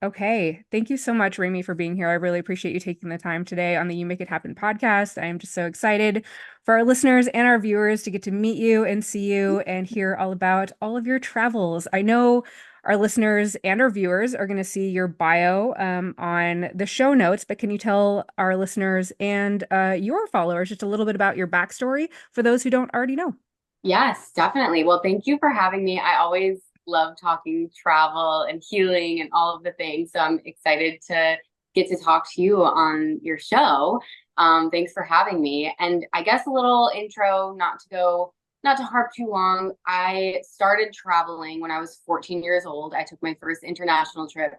Okay. Thank you so much, Raimee, for being here. I really appreciate you taking the time today on the You Make It Happen podcast. I am just so excited for our listeners and our viewers to get to meet you and see you and hear all about all of your travels. I know our listeners and our viewers are going to see your bio on the show notes, but can you tell our listeners and your followers just a little bit about your backstory for those who don't already know? Yes, definitely. Well, thank you for having me. I always love talking travel and healing and all of the things. So I'm excited to get to talk to you on your show. Thanks for having me. And I guess a little intro, not to harp too long. I started traveling when I was 14 years old. I took my first international trip,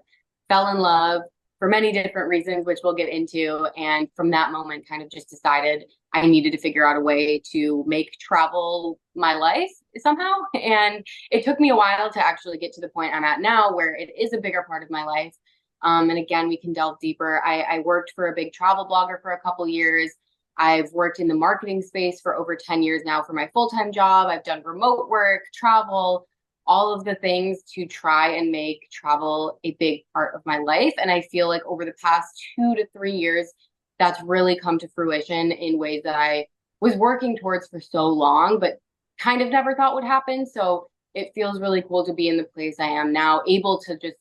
fell in love for many different reasons, which we'll get into. And from that moment, kind of just decided I needed to figure out a way to make travel my life somehow. And it took me a while to actually get to the point I'm at now, where it is a bigger part of my life. And again, we can delve deeper. I worked for a big travel blogger for a couple years. I've worked in the marketing space for over 10 years now for my full-time job. I've done remote work, travel, all of the things to try and make travel a big part of my life. And I feel like over the past 2 to 3 years, that's really come to fruition in ways that I was working towards for so long, but kind of never thought would happen. So it feels really cool to be in the place I am now, able to just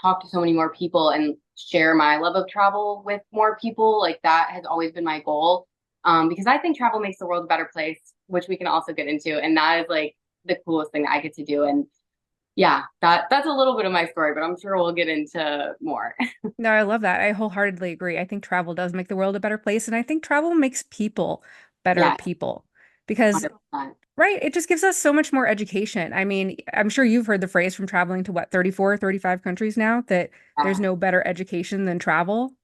talk to so many more people and share my love of travel with more people. Like that has always been my goal. Because I think travel makes the world a better place, which we can also get into. And that is like the coolest thing that I get to do. And yeah, that's a little bit of my story, but I'm sure we'll get into more. No, I love that. I wholeheartedly agree. I think travel does make the world a better place, and I think travel makes people better Yeah, people because, 100%. right, it just gives us so much more education. I mean, I'm sure you've heard the phrase from traveling to what, 34, 35 countries now, that there's Yeah, no better education than travel,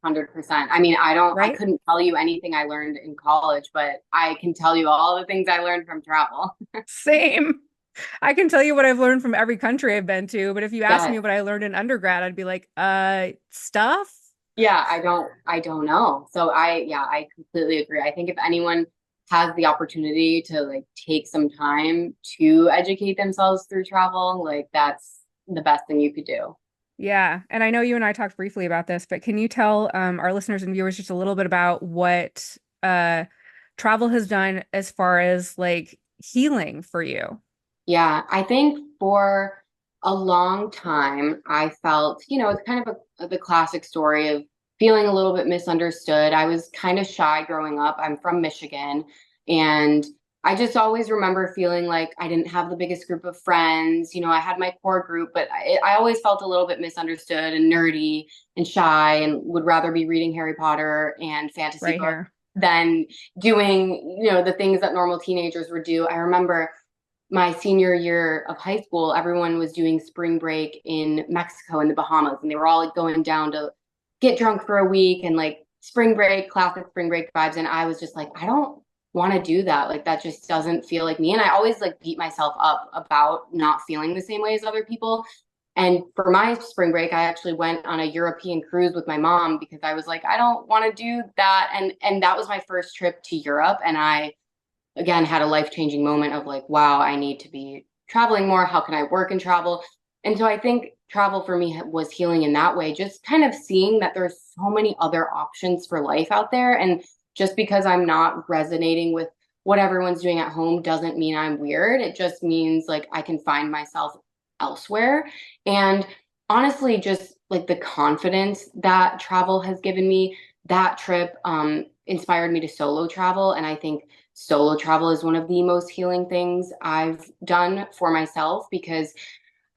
100%. I mean, I right? couldn't tell you anything I learned in college, but I can tell you all the things I learned from travel. Same. I can tell you what I've learned from every country I've been to, but if you asked me Yeah, what I learned in undergrad, I'd be like, stuff. yeah, I don't know. So yeah, I completely agree. I think if anyone has the opportunity to like take some time to educate themselves through travel, like that's the best thing you could do. Yeah, and I know you and I talked briefly about this, but can you tell our listeners and viewers just a little bit about what travel has done as far as like healing for you? Yeah, I think for a long time, I felt, it's kind of the classic story of feeling a little bit misunderstood. I was kind of shy growing up. I'm from Michigan, and I just always remember feeling like I didn't have the biggest group of friends. I had my core group, but I always felt a little bit misunderstood and nerdy and shy and would rather be reading Harry Potter and fantasy Right books here. than doing, the things that normal teenagers would do. I remember my senior year of high school, everyone was doing spring break in Mexico and the Bahamas, and they were all like going down to get drunk for a week and like spring break, classic spring break vibes. And I was just like, I don't want to do that. Like that just doesn't feel like me. And I always like beat myself up about not feeling the same way as other people. And for my spring break, I actually went on a European cruise with my mom because I was like, I don't want to do that. And that was my first trip to Europe. And I again had a life-changing moment of like, wow, I need to be traveling more. How can I work and travel? And so I think travel for me was healing in that way, just kind of seeing that there's so many other options for life out there. And just because I'm not resonating with what everyone's doing at home doesn't mean I'm weird. It just means like I can find myself elsewhere. And honestly, just like the confidence that travel has given me, that trip inspired me to solo travel. And I think solo travel is one of the most healing things I've done for myself because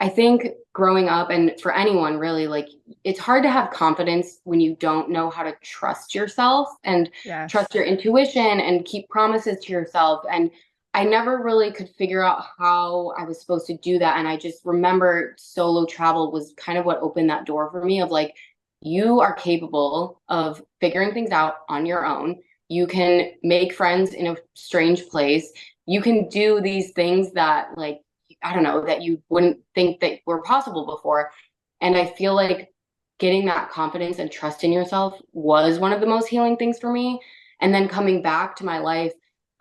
I think growing up and for anyone really, like it's hard to have confidence when you don't know how to trust yourself and Yes. trust your intuition and keep promises to yourself. And I never really could figure out how I was supposed to do that. And I just remember solo travel was kind of what opened that door for me of like, you are capable of figuring things out on your own. You can make friends in a strange place. You can do these things that like I don't know, that you wouldn't think that were possible before. And I feel like getting that confidence and trust in yourself was one of the most healing things for me. And then coming back to my life,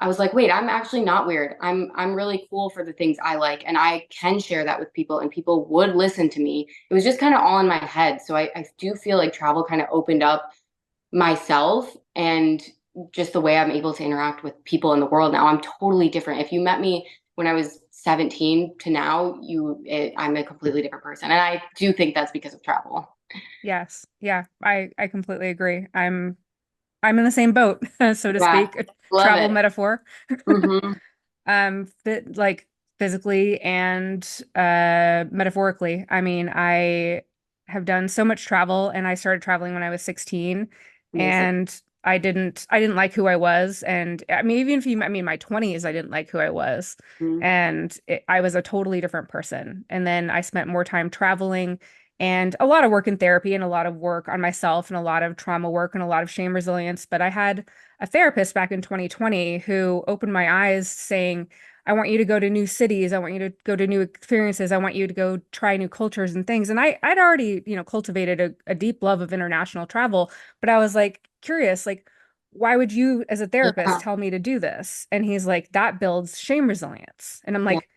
I was like, wait, I'm actually not weird. I'm really cool for the things I like, and I can share that with people, and people would listen to me. It was just kind of all in my head. So I do feel like travel kind of opened up myself and just the way I'm able to interact with people in the world now. I'm totally different. If you met me when I was 17 to now, I'm a completely different person. And I do think that's because of travel. Yes. Yeah, I completely agree. I'm in the same boat, so to Yeah, speak, a love travel it. metaphor. Hmm. Like physically and metaphorically. I mean, I have done so much travel and I started traveling when I was 16 Amazing. and I didn't like who I was. And I mean, even if you met me in my 20s, I didn't like who I was. Mhm. And I was a totally different person. And then I spent more time traveling and a lot of work in therapy and a lot of work on myself and a lot of trauma work and a lot of shame resilience. But I had a therapist back in 2020 who opened my eyes saying, I want you to go to new cities. I want you to go to new experiences. I want you to go try new cultures and things. And I'd already, cultivated a deep love of international travel, but I was like curious, like, why would you as a therapist Yeah, tell me to do this? And he's like, that builds shame resilience. And I'm yeah, like,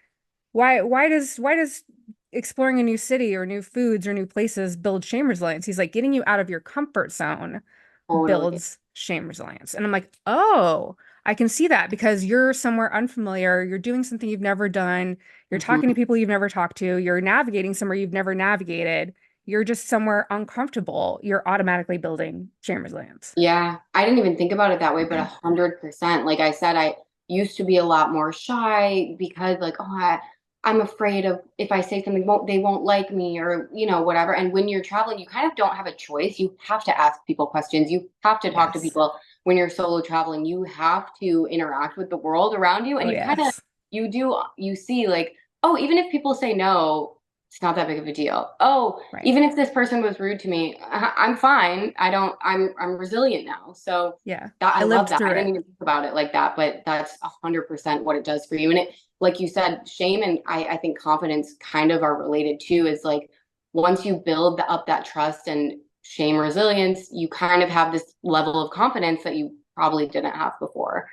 why does exploring a new city or new foods or new places build shame resilience? He's like, getting you out of your comfort zone totally. builds shame resilience. And I'm like, oh, I can see that because you're somewhere unfamiliar, you're doing something you've never done, you're talking to Hmm. people you've never talked to, you're navigating somewhere you've never navigated, you're just somewhere uncomfortable, you're automatically building shame resilience. Yeah, I didn't even think about it that way, but 100%. Like I said, I used to be a lot more shy because like, I'm afraid of if I say something, they won't like me or, whatever. And when you're traveling, you kind of don't have a choice. You have to ask people questions. You have to talk to Yes. people when you're solo traveling. You have to interact with the world around you. And Oh, yes. you see like, oh, even if people say no, it's not that big of a deal. Oh, Right. even if this person was rude to me, I'm fine. I'm resilient now. So Yeah. that I I love lived that. I through didn't it. even think about it like that, but that's 100% what it does for you. And it, like you said, shame and I think confidence kind of are related too, is like once you build up that trust and shame resilience, you kind of have this level of confidence that you probably didn't have before.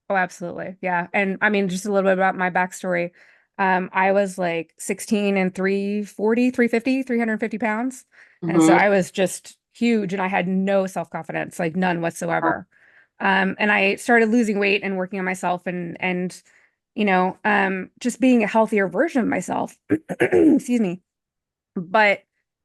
Oh, absolutely. Yeah. And I mean, just a little bit about my backstory. I was like 16 and 340, 350, 350 pounds. And so Hmm. I was just huge and I had no self-confidence, like none whatsoever. And I started losing weight and working on myself and just being a healthier version of myself. Excuse me. But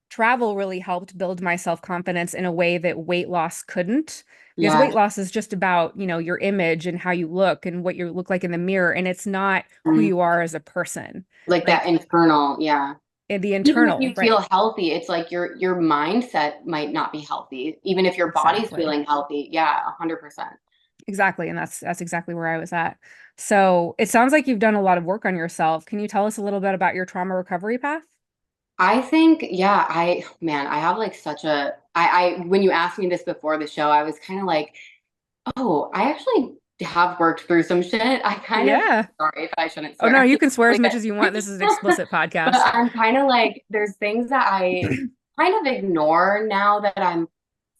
travel really helped build my self-confidence in a way that weight loss couldn't. Because weight Yeah. loss is just about, your image and how you look and what you look like in the mirror. And it's not who Mhm. you are as a person. Like that Like internal, yeah. the Even if internal, you right? feel healthy, it's like your mindset might not be healthy, even if your body's Exactly. feeling healthy. Yeah, 100%. Exactly. And that's exactly where I was at. So it sounds like you've done a lot of work on yourself. Can you tell us a little bit about your trauma recovery path? I think, yeah, man, I have like such when you asked me this before the show, I was kind of like, oh, I actually have worked through some shit. I kind of, Yeah. sorry if I shouldn't Oh no, swear. you can swear as Like, much as you want. This is an explicit but podcast. I'm kind of like, there's things that I kind of ignore now that I'm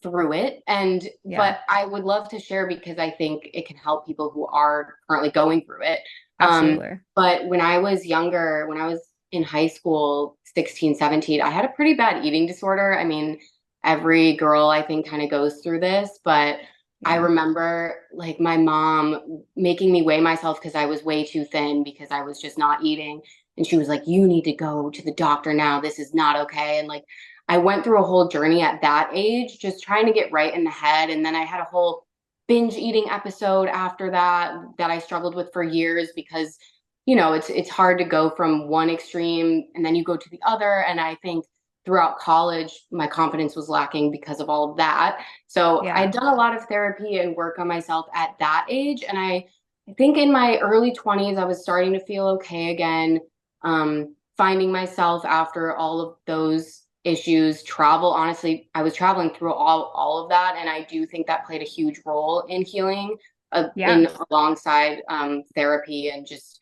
through it. Yeah, But I would love to share because I think it can help people who are currently going through it. absolutely. But when I was younger, when I was in high school, 16, 17, I had a pretty bad eating disorder. I mean, every girl I think kind of goes through this, but I Yeah. remember like my mom making me weigh myself because I was way too thin because I was just not eating. And she was like, you need to go to the doctor now. This is not okay. And like, I went through a whole journey at that age, just trying to get right in the head. And then I had a whole binge eating episode after that that I struggled with for years because, it's hard to go from one extreme and then you go to the other. And I think throughout college, my confidence was lacking because of all of that. So Yeah. I'd done a lot of therapy and work on myself at that age. And I think in my early 20s, I was starting to feel okay again. Finding myself after all of those issues, travel. Honestly, I was traveling through all of that, and I do think that played a huge role in healing, Yeah. in alongside therapy and just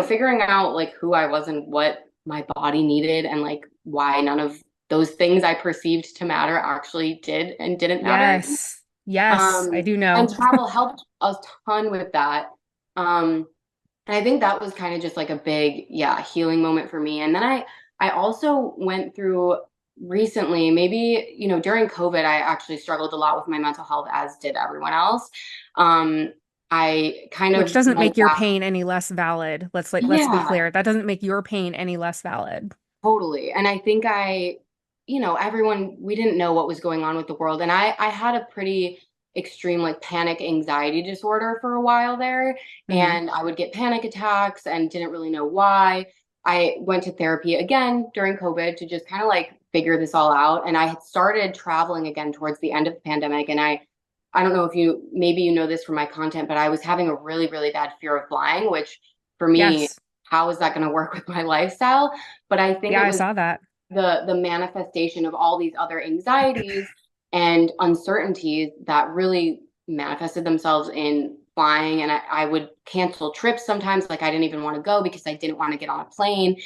figuring out like who I was and what my body needed, and like why none of those things I perceived to matter actually did and didn't matter. Yes. Yes, I do And know. travel helped a ton with that. Um, and I think that was kind of just like a big, yeah, healing moment for me. And then I also went through recently, maybe, during COVID, I actually struggled a lot with my mental health, as did everyone else. I kind Which of doesn't went make your back. pain any less valid. Let's be Yeah, clear. That doesn't make your pain any less valid. totally. And I think everyone, we didn't know what was going on with the world. And I had a pretty extreme like panic anxiety disorder for a while there. Hmm. And I would get panic attacks and didn't really know why. I went to therapy again during COVID to just kind of like figure this all out. And I had started traveling again towards the end of the pandemic. And I don't know if maybe you know this from my content, but I was having a really, really bad fear of flying, which for me, Yes. how is that going to work with my lifestyle? But I think Yeah, it I was saw that. the manifestation of all these other anxieties and uncertainties that really manifested themselves in flying. And I would cancel trips sometimes, like I didn't even want to go because I didn't want to get on a plane.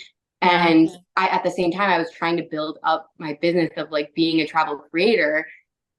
Yeah. And I, at the same time, I was trying to build up my business of like being a travel creator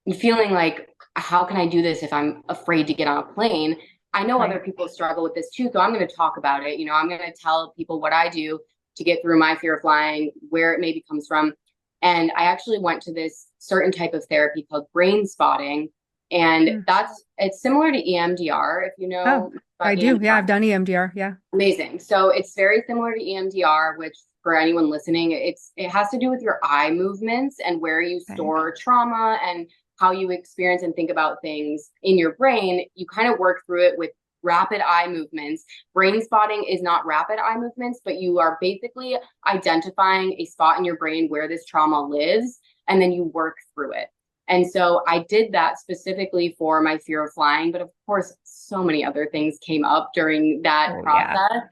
and feeling like, how can I do this if I'm afraid to get on a plane? I know other Right. people struggle with this too, so I'm going to talk about it. I'm going to tell people what I do to get through my fear of flying, where it maybe comes from. And I actually went to this certain type of therapy called brain spotting. And Mm. it's similar to EMDR, if you Oh, know I about do. Yeah, I've EMDR. done EMDR. Yeah. Amazing. So it's very similar to EMDR, which for anyone listening, it has to do with your eye movements and where you Okay. store trauma and how you experience and think about things in your brain. You kind of work through it with rapid eye movements. Brain spotting is not rapid eye movements, but you are basically identifying a spot in your brain where this trauma lives, and then you work through it. And so I did that specifically for my fear of flying, but of course, so many other things came up during that Oh, yeah. process.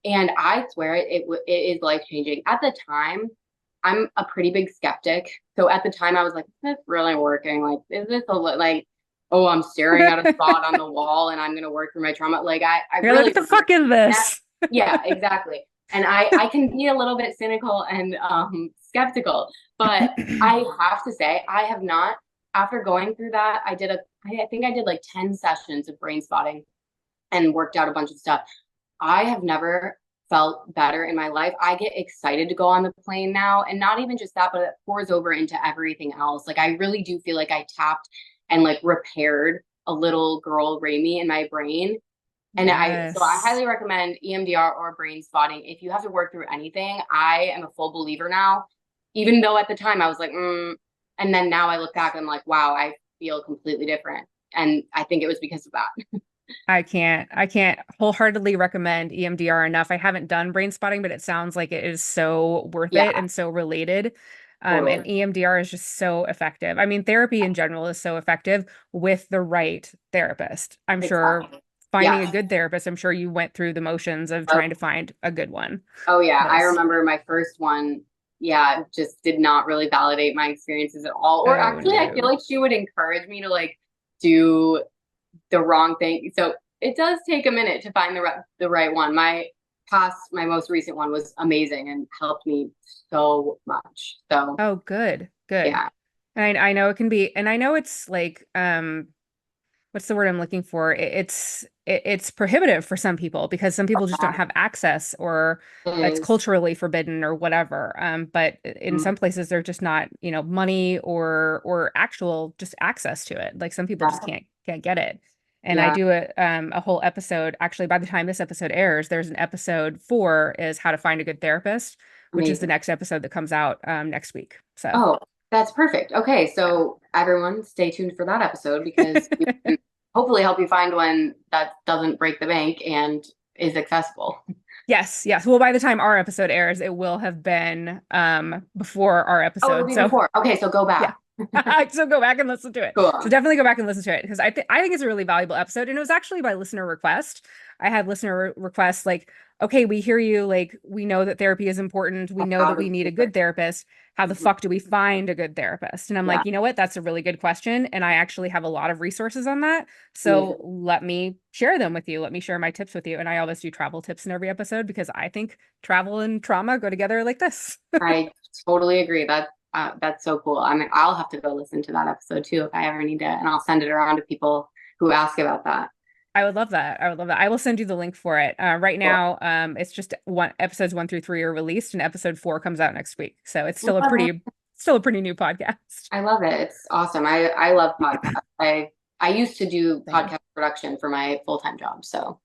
And I swear it is life changing. At the time, I'm a pretty big skeptic. So at the time, I was like, is this really working? Like, is this like, oh, I'm staring at a spot on the wall and I'm going to work through my trauma? Like, I You're like, really what the was fuck is that. this? Yeah, exactly. And I can be a little bit cynical and skeptical, but I have to say, I have not, after going through that, I think I did like 10 sessions of brain spotting and worked out a bunch of stuff. I have never felt better in my life. I get excited to go on the plane now. And not even just that, but it pours over into everything else. Like I really do feel like I tapped and like repaired a little girl Raimee in my brain. And I Yes. highly recommend EMDR or brain spotting. If you have to work through anything, I am a full believer now. Even though at the time I was like, and then now I look back and I'm like, wow, I feel completely different. And I think it was because of that. I can't wholeheartedly recommend EMDR enough. I haven't done brain spotting, but it sounds like it is so worth it Yeah, and so related. And totally. EMDR is just so effective. I mean, therapy in general is so effective with the right therapist. I'm sure Exactly. finding a Yeah. good therapist, I'm sure you went through the motions of Oh, trying to find a good one. oh yeah. I Because, remember my first one, yeah, just did not really validate my experiences at all. Or oh actually, I feel no. like she would encourage me to like do the wrong thing. So it does take a minute to find the right one. My most recent one was amazing and helped me so much. So Oh, good, good. yeah, And I know it can be, and I know it's like, what's the word I'm looking for? It's prohibitive for some people because some people just don't have access or it it's is. culturally forbidden or whatever. But in some Mm, places there's just not, money or actual just access to it. Like some people just yeah, can't get it. And I yeah, do a whole episode. Actually, by the time this episode airs, there's an episode 4 is how to find a good therapist, which is the amazing. next episode that comes out next week. So Oh, that's perfect. Okay, so everyone stay tuned for that episode because we yeah. can hopefully help you find one that doesn't break the bank and is accessible. Yes, yes. Well, by the time our episode airs, it will have been before our Oh, it'll episode. be So before. Okay, so go yeah. back. So go back and listen to it. So Cool. definitely go back and listen to it because I think it's a really valuable episode. And it was actually by listener request. I had listener requests like, okay, we hear you, like we know that therapy is important. We know How that to we need do a it. good therapist. How the Mhm. fuck do we find a good therapist? And I'm Yeah, like, you know what? That's a really good question. And I actually have a lot of resources on that. So amazing. let me share them with you. Let me share my tips with you. And I always do travel tips in every episode because I think travel and trauma go together like this. I totally agree. That's so cool. I mean, I'll have to go listen to that episode too if I ever need to, and I'll send it around to people who ask about that. I would love that. I would love that. I will send you the link for it. Right Cool. now, it's just episodes 1 through 3 are released, and episode 4 comes out next week. So it's still a pretty new podcast. I love it. It's awesome. I love podcasts. I used to do Same. podcast production for my full-time job. So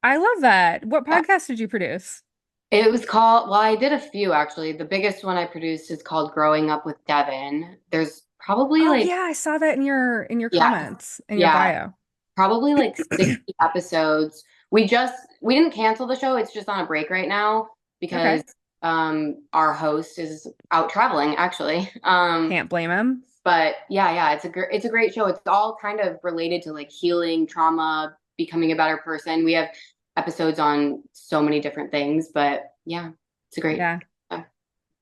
I love that. What yeah. podcast did you produce? It was called, well, I did a few actually. The biggest one I produced is called Growing Up with Devin. There's probably Oh like, yeah, I saw that in your yeah, comments, in your yeah, bio. probably like 60 episodes. We didn't cancel the show. It's just on a break right now because Okay. our host is out traveling actually. Can't blame him. But yeah, it's a great show. It's all kind of related to like healing, trauma, becoming a better person. We have episodes on so many different things, but yeah, it's a great. Yeah.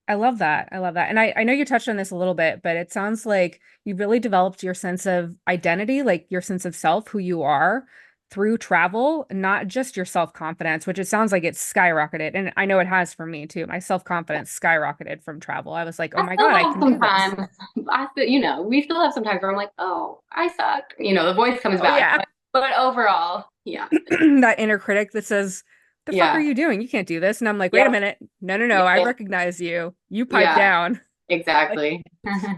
I love that. I love that. And I know you touched on this a little bit, but it sounds like you really developed your sense of identity, like your sense of self, who you are through travel, not just your self-confidence, which it sounds like it's skyrocketed. And I know it has for me too. My self-confidence skyrocketed from travel. I was like, oh I my still God, I have can do this. sometimes. We still have sometimes where I'm like, oh, I suck. The voice comes Oh back, yeah. but overall, yeah, That inner critic that says, the fuck are yeah, you doing? You can't do this. And I'm like, wait a yep, minute. No, no, no. I yeah, recognize you. You pipe yeah, down. Like, exactly.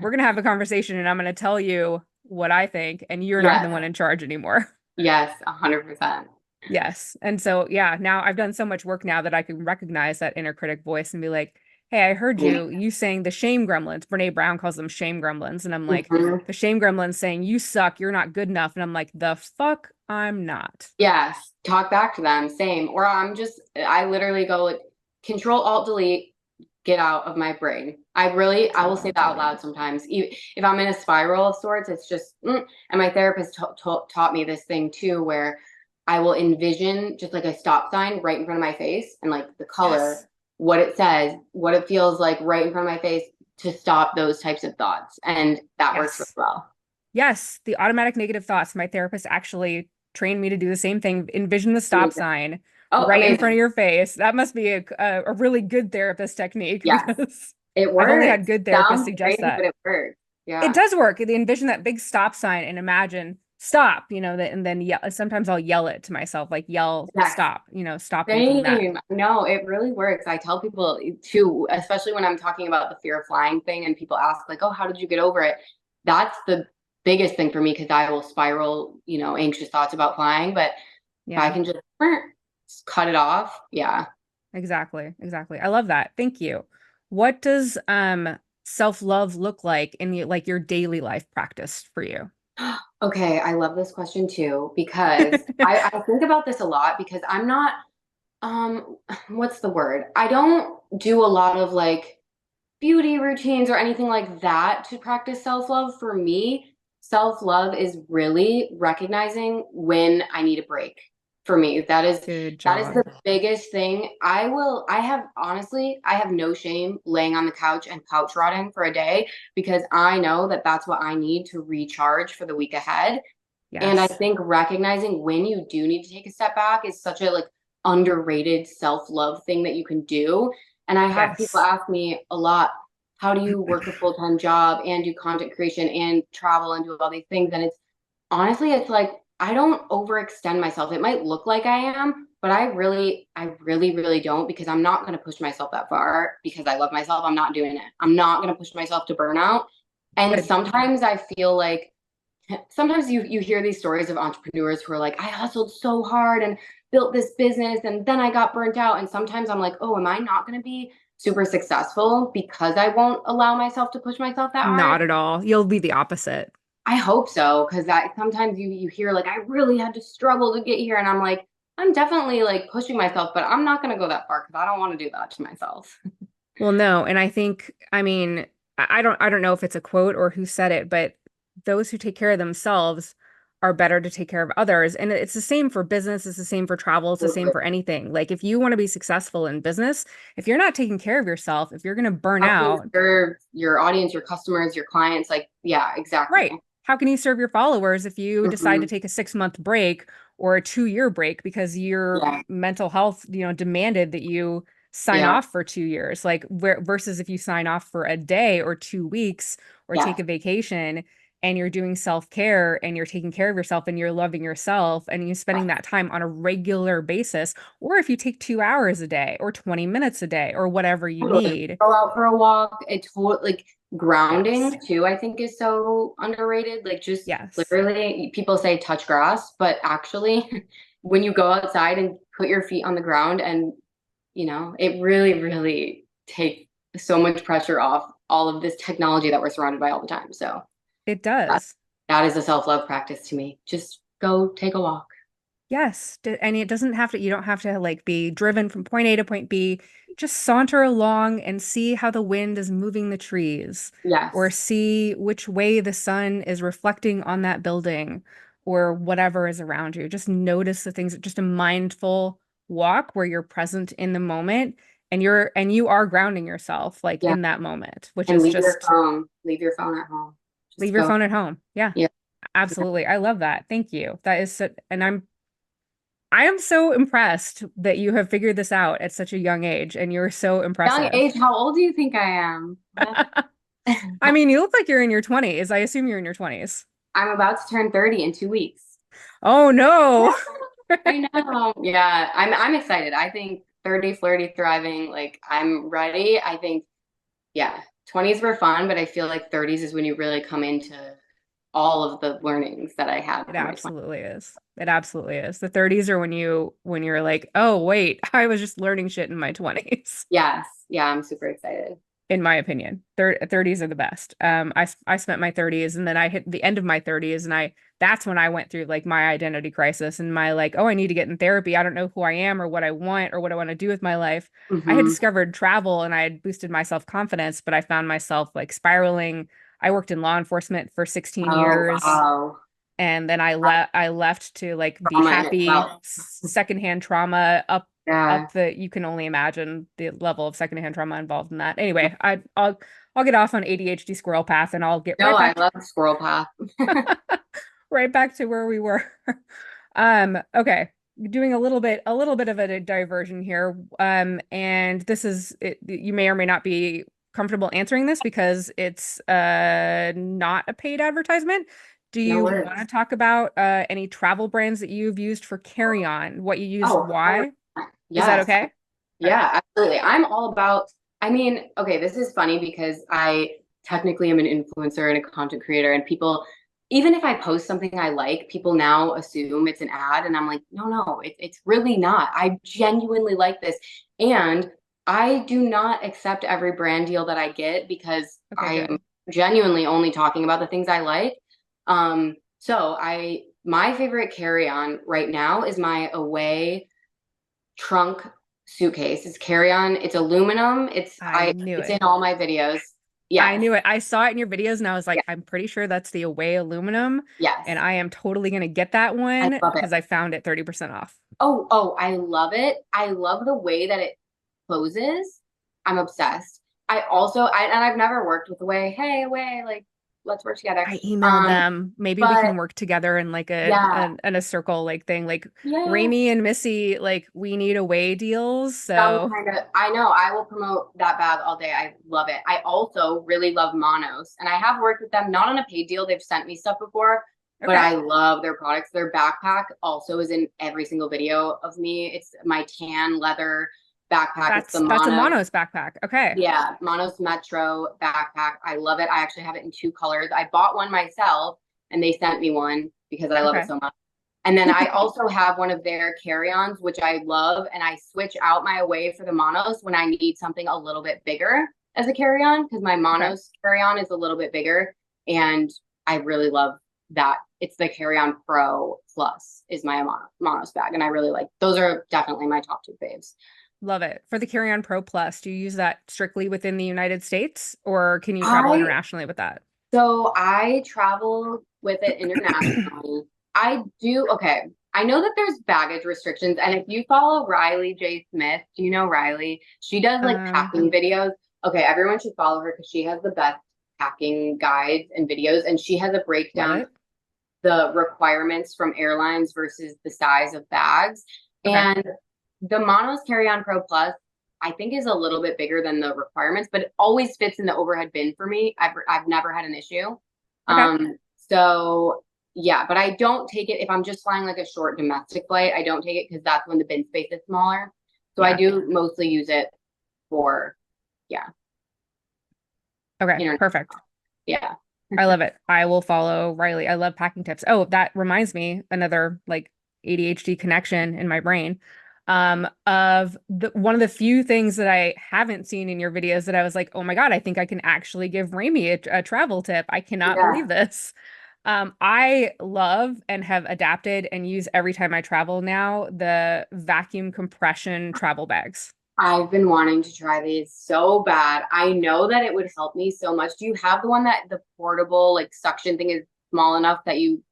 we're gonna have a conversation and I'm gonna tell you what I think, and you're not the Yes, one in charge anymore. yes, 100%. Yes. And so, yeah, now I've done so much work now that I can recognize that inner critic voice and be like, hey, I heard you saying the shame gremlins. Brene Brown calls them shame gremlins. And I'm like, Mhm. the shame gremlins saying, you suck, you're not good enough. And I'm like, the fuck, I'm not. Yes, talk back to them, same. Or I literally go like, Control Alt Delete, get out of my brain. I will Control say Alt that out Delete. loud sometimes. If I'm in a spiral of sorts, it's just, and my therapist taught me this thing too, where I will envision just like a stop sign right in front of my face and like the color, Yes. what it says, what it feels like right in front of my face to stop those types of thoughts. And that works really Yes. well. Yes. The automatic negative thoughts. My therapist actually trained me to do the same thing. Envision the stop Amazing. sign Oh, right in front of amazing. your face. That must be a really good therapist technique Yes. because It I've only had works. good therapists Sounds suggest crazy, but that. it works. It Yeah. does work. They envision that big stop sign and imagine stop, and then yell. Sometimes I'll yell it to myself, like yell Yes. stop, stop thinking that. Same. No, it really works. I tell people too, especially when I'm talking about the fear of flying thing and people ask like, "Oh, how did you get over it?" That's the biggest thing for me because I will spiral, anxious thoughts about flying, but if I Yeah, can just cut it off, yeah. exactly. Exactly. I love that. Thank you. What does self-love look like in like your daily life practice for you? Okay, I love this question too because I think about this a lot because I'm not what's the word? I don't do a lot of like beauty routines or anything like that to practice self-love. For me, self-love is really recognizing when I need a break. For me, Good that is job. the biggest thing. I have no shame laying on the couch and couch rotting for a day because I know that that's what I need to recharge for the week ahead. And I Yes. think recognizing when you do need to take a step back is such a like underrated self-love thing that you can do. And I have people Yes. ask me a lot, how do you work a full-time job and do content creation and travel and do all these things? And it's like I don't overextend myself. It might look like I am, but I really, really don't because I'm not going to push myself that far because I love myself. I'm not doing it. I'm not going to push myself to burnout. And Good. sometimes I feel like sometimes you hear these stories of entrepreneurs who are like, I hustled so hard and built this business and then I got burnt out. And sometimes I'm like, oh, am I not going to be super successful because I won't allow myself to push myself that hard? Not at all. You'll be the opposite. I hope so, because that sometimes you hear like I really had to struggle to get here, and I'm like, I'm definitely like pushing myself, but I'm not going to go that far because I don't want to do that to myself. Well, no, and I think, I mean, I don't know if it's a quote or who said it, but those who take care of themselves are better to take care of others. And it's the same for business, it's the same for travel, it's the same for anything. Like if you want to be successful in business, if you're not taking care of yourself, if you're going to burn How can you out, serve your audience, your customers, your clients? Like, yeah, exactly. right. How can you serve your followers if you decide to Hmm. take a 6-month break or a 2-year break because your Yeah, mental health, demanded that you sign yeah, off for 2 years? Like where versus if you sign off for a day or 2 weeks or take yeah. a vacation and you're doing self-care and you're taking care of yourself and you're loving yourself and you're spending that time on a regular basis, or if you take 2 hours a day or 20 minutes a day or whatever you Totally. need. Go out for a walk. Like grounding Yes. too, I think is so underrated. Like just Yes. literally people say touch grass, but actually when you go outside and put your feet on the ground and it really, really takes so much pressure off all of this technology that we're surrounded by all the time. So It that, does. that is a self-love practice to me. Just go take a walk. Yes. And it doesn't have to, you don't have to like be driven from point A to point B. Just saunter along and see how the wind is moving the trees, or Yes. see which way the sun is reflecting on that building, or whatever is around you. Just notice the things, just a mindful walk where you're present in the moment and you are grounding yourself like Yeah. in that moment, which And is just leave your phone at home. leave Just your go. phone at home. Yeah, Yeah. absolutely. I love that. Thank you. That is so, and I am so impressed that you have figured this out at such a young age, and you're so Young impressive. age, how old do you think I am? I mean, you look like you're in your 20s. I assume you're in your 20s. I'm about to turn 30 in 2 weeks. Oh no. I know. Yeah, I'm excited. I think 30, flirty, thriving, like I'm ready. I think, yeah, 20s were fun, but I feel like 30s is when you really come into all of the learnings that I had It from my 20s. absolutely is. It absolutely is. The 30s are when you're like, "Oh, wait, I was just learning shit in my 20s." Yes. Yeah, I'm super excited. In my opinion. 30s are the best. I spent my 30s and then I hit the end of my 30s and that's when I went through like my identity crisis and my like, oh, I need to get in therapy. I don't know who I am or what I want or what I want to do with my life. I had Hmm. discovered travel and I had boosted my self-confidence, but I found myself like spiraling. I worked in law enforcement for 16 Oh, years wow. and then That's I left to like be trauma in happy, itself. secondhand trauma Yeah. up the you can only imagine the level of secondhand trauma involved in that. Anyway, I'll get off on ADHD squirrel path and I'll get No, right I back to love squirrel path. right back to where we were. Okay. Doing a little bit of a diversion here. And this is it, you may or may not be comfortable answering this because it's not a paid advertisement. Do No you want to words. talk about any travel brands that you've used for carry-on, what you use, Oh, 100%. why? Is that Yes. okay? All right. Yeah, absolutely. I'm all about, I mean, okay, this is funny because I technically am an influencer and a content creator, and people, even if I post something I like, people now assume it's an ad. And I'm like, no, no, it's really not. I genuinely like this. And I do not accept every brand deal that I get because Okay, I am good. genuinely only talking about the things I like. My favorite carry-on right now is my Away trunk suitcase. It's carry-on. It's aluminum. I knew It's in it. all my videos. I Yes. knew it. I saw it in your videos and I was Yeah. like, I'm pretty sure that's the Away aluminum. Yes. And I am totally going to get that I one love it. because I found it 30% off. Oh, I love it. I love the way that it closes. I'm obsessed. And I've never worked with Away. Hey, Away, like let's work together. I emailed Um, them. Maybe we but can work together in like yeah, in a circle like thing. Like yeah. Raimee and Missy, like we need Away deals. Some So kind of, I know, I will promote that bag all day. I love it. I also really love Monos, and I have worked with them, not on a paid deal. They've sent me stuff before, but okay. I love their products. Their backpack also is in every single video of me. It's my tan leather backpack. It's the That's a Monos. Monos backpack. Okay. Yeah, Monos Metro backpack. I love it. I actually have it in two colors. I bought one myself and they sent me one because I love it Okay. so much. And then I also have one of their carry-ons, which I love, and I switch out my Away for the Monos when I need something a little bit bigger as a carry-on because my Okay. Monos carry-on is a little bit bigger, and I really love that. It's the Carry-On Pro Plus is my Monos bag, and I really like those are definitely my top two faves. Love it. For the Carry-On Pro Plus, do you use that strictly within the United States or can you travel I internationally with that? So I travel with it internationally. I do, okay. I know that there's baggage restrictions, and if you follow Riley J. Smith, do you know Riley? She does like Um, packing videos. Okay, everyone should follow her because she has the best packing guides and videos, and she has a love breakdown of it. the requirements from airlines versus the size of bags. Okay. And the Monos Carry-On Pro Plus, I think is a little bit bigger than the requirements, but it always fits in the overhead bin for me. I've never had an issue. Okay. So yeah, but I don't take it if I'm just flying like a short domestic flight. I don't take it because that's when the bin space is smaller. So I Yeah. do mostly use it for, yeah, Okay, internet. perfect. Yeah. I love it. I will follow Riley. I love packing tips. Oh, that reminds me, another like ADHD connection in my brain. Of the one of the few things that I haven't seen in your videos that I was like, oh my God, I think I can actually give Raimee a travel tip. I cannot Yeah. believe this. I love and have adapted and use every time I travel now the vacuum compression travel bags. I've been wanting to try these so bad. I know that it would help me so much. Do you have the one that the portable like suction thing is small enough that you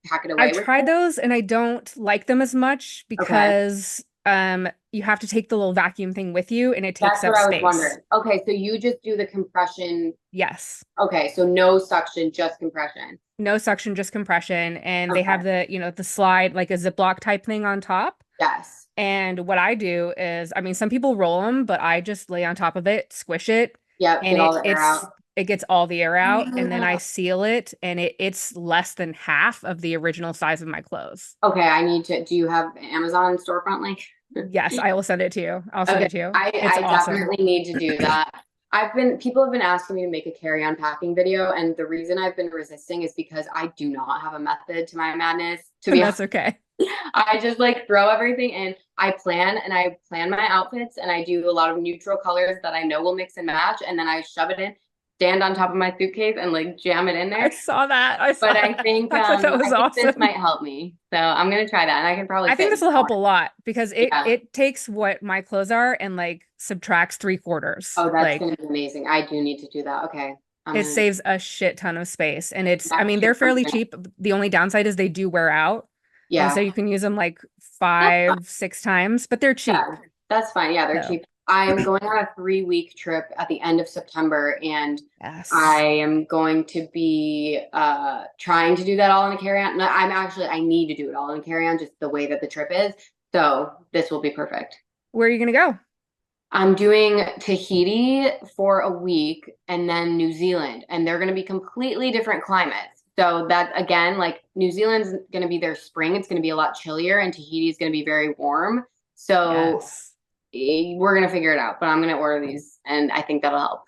pack it I've away with tried it? those and I don't like them as much Okay. because you have to take the little vacuum thing with you and it takes That's up what I was space. wondering. Okay, so you just do the compression. Yes. Okay, so no suction, just compression. No suction, just compression. And they Okay. have the slide, like a Ziploc type thing on top. Yes. And what I do is, I mean, some people roll them, but I just lay on top of it, squish it, Yep, and get all the air out. it gets all the air out, and then I seal it, and it's less than half of the original size of my clothes. Okay, I need to. Do you have Amazon storefront link? Yes, I will send it to you. I'll send Okay, it to you. It's I awesome. definitely need to do that. People have been asking me to make a carry-on packing video, and the reason I've been resisting is because I do not have a method to my madness. To And be that's honest, okay. I just like throw everything in. I plan my outfits and I do a lot of neutral colors that I know will mix and match, and then I shove it in, stand on top of my suitcase and like jam it in I there. saw that. I saw But that. I thought that was I think this awesome. might help me. So I'm gonna try that and I can probably I think fit this in will help more. a lot because Yeah. it takes what my clothes are and like subtracts three quarters. Oh, that's Like gonna be amazing. I do need to do that. Okay. I'm it gonna saves a shit ton of space. And I next mean, they're trip I'm fairly gonna cheap. The only downside is they do wear out. And so yeah. you can use them like That's fine. 5, 6 times, but they're cheap. Yeah, that's fine. Yeah, they're So cheap. I'm going on a 3 week trip at the end of September, and I yes. am going to be trying to do that all in a carry-on. No, I need to do it all in a carry-on, just the way that the trip is. So this will be perfect. Where are you gonna go? I'm doing Tahiti for a week and then New Zealand, and they're going to be completely different climates. So that again, like New Zealand's going to be their spring, it's going to be a lot chillier, and Tahiti is going to be very warm. So Yes. we're going to figure it out, but I'm going to order these, and I think that'll help.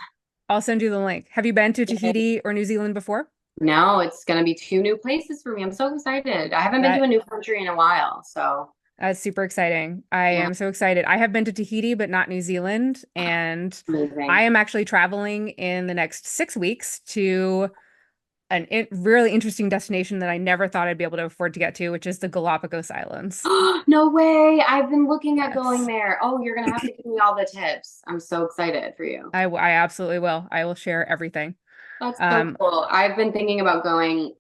I'll send you the link. Have you been to Tahiti or New Zealand before? No, it's going to be two new places for me. I'm so excited. I haven't been to That a new country in a while, so That's super exciting. I yeah, am so excited. I have been to Tahiti, but not New Zealand. And I amazing. am actually traveling in the next 6 weeks to really interesting destination that I never thought I'd be able to afford to get to, which is the Galapagos Islands. No way. I've been looking at going Yes, there. Oh, you're gonna have to give me all the tips. I'm so excited for you. I absolutely will. I will share everything. That's so Um, cool. I've been thinking about going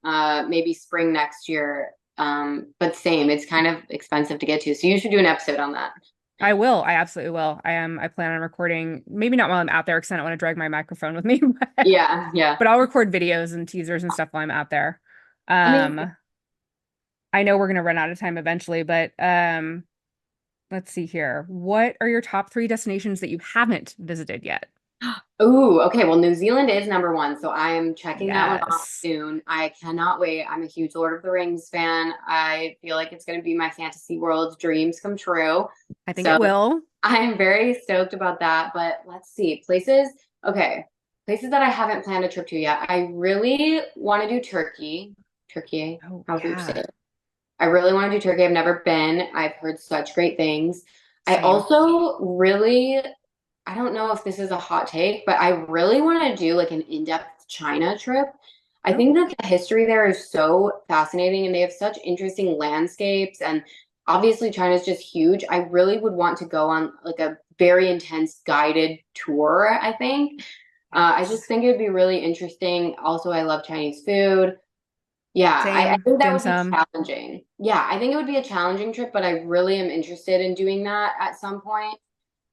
maybe spring next year. But same, it's kind of expensive to get to. So you should do an episode on that. I will. I absolutely will. I plan on recording, maybe not while I'm out there because I don't want to drag my microphone with me, Yeah, yeah. but I'll record videos and teasers and stuff while I'm out there. Amazing. Um, I know we're gonna run out of time eventually, but let's see here. What are your top three destinations that you haven't visited yet? Ooh, okay. Well, New Zealand is number one, so I'm checking that one off Yes, soon. I cannot wait. I'm a huge Lord of the Rings fan. I feel like it's going to be my fantasy world's dreams come true. I think it So will. I'm very stoked about that. But let's see, places. Okay, places that I haven't planned a trip to yet. I really want to do Turkey. Turkey. Oh, How do you say yeah. it? I really want to do Turkey. I've never been. I've heard such great things. I Same. also really I don't know if this is a hot take, but I really want to do like an in-depth China trip. I Oh, think that the history there is so fascinating and they have such interesting landscapes and obviously China's just huge. I really would want to go on like a very intense guided tour, I think. I just yes. think it would be really interesting. Also, I love Chinese food. Yeah, I Same. think that Dim would be sum. challenging. Yeah, I think it would be a challenging trip, but I really am interested in doing that at some point.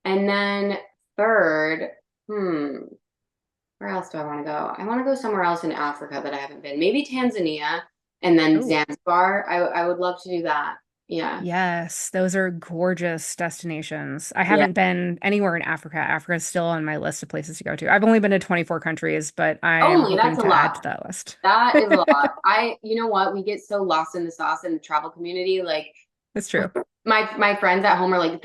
And then third, where else do I want to go? I want to go somewhere else in Africa that I haven't been. Maybe Tanzania and then Oh, Zanzibar. I would love to do that. Yeah. Yes, those are gorgeous destinations. I Yeah. haven't been anywhere in Africa. Africa is still on my list of places to go to. I've only been to 24 countries, but I am Only hoping that's a to add to lot. that list. That is a lot. You know what? We get so lost in the sauce in the travel community. Like It's true. my friends at home are like,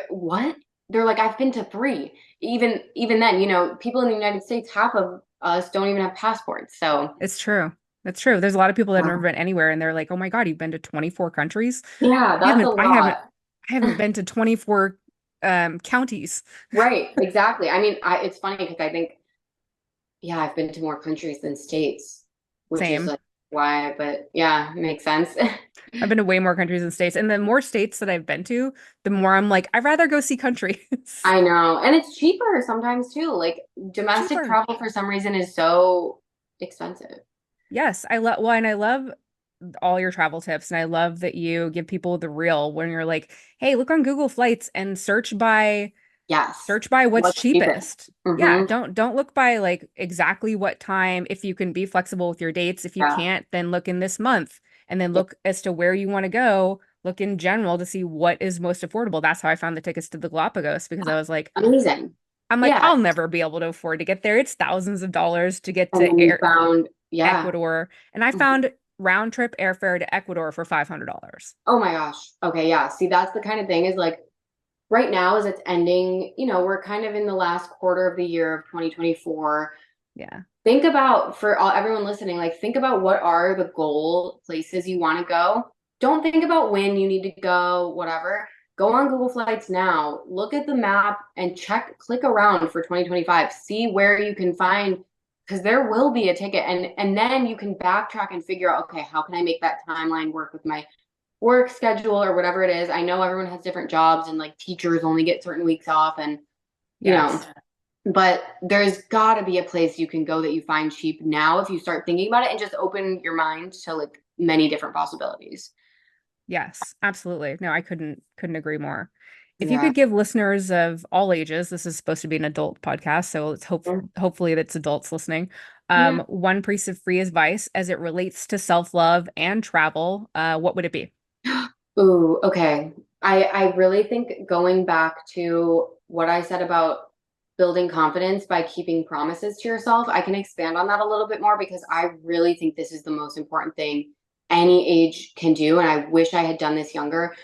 what? They're like, I've been to three. Even then, people in the United States, half of us don't even have passports. So It's true. It's true. There's a lot of people that have never yeah, been anywhere and they're like, "Oh my God, you've been to 24 countries?" yeah, I that's a haven't I haven't lot. I haven't been to 24 counties. Right, exactly. I mean, it's funny because I think, yeah, I've been to more countries than states, which is Same. like why, but yeah, makes sense. I've been to way more countries than states. And the more states that I've been to, the more I'm like, I'd rather go see countries. I know. And it's cheaper sometimes too. Like domestic Cheaper. travel for some reason is so expensive. Yes, I love well, and I love all your travel tips, and I love that you give people the real when you're like, "Hey, look on Google Flights and Yes. search by what's What's cheapest? cheapest." Yeah, Mm-hmm. don't look by like exactly what time. If you can be flexible with your dates, if you Yeah. can't, then look in this month, and then Yeah. look as to where you want to go. Look in general to see what is most affordable. That's how I found the tickets to the Galapagos because I was like, Amazing. I'm like, Yeah. I'll never be able to afford to get there. It's thousands of dollars to get And to then you found, yeah. Ecuador, and I found round trip airfare to Ecuador for $500. Oh my gosh. Okay, yeah. See, that's the kind of thing is like right now as it's ending, we're kind of in the last quarter of the year of 2024. Yeah. Think about for everyone listening, like think about what are the goal places you want to go. Don't think about when you need to go, whatever. Go on Google Flights now, look at the map and click around for 2025. See where you can find because there will be a ticket and then you can backtrack and figure out, okay, how can I make that timeline work with my work schedule or whatever it is. I know everyone has different jobs and like teachers only get certain weeks off and you know, Yes. but there's got to be a place you can go that you find cheap now if you start thinking about it and just open your mind to like many different possibilities. Yes, absolutely. No, I couldn't agree more. If you Yeah. could give listeners of all ages, this is supposed to be an adult podcast, so let's hopefully that's adults listening. Yeah. One piece of free advice as it relates to self-love and travel, what would it be? Ooh, okay. I really think going back to what I said about building confidence by keeping promises to yourself, I can expand on that a little bit more because I really think this is the most important thing any age can do. And I wish I had done this younger.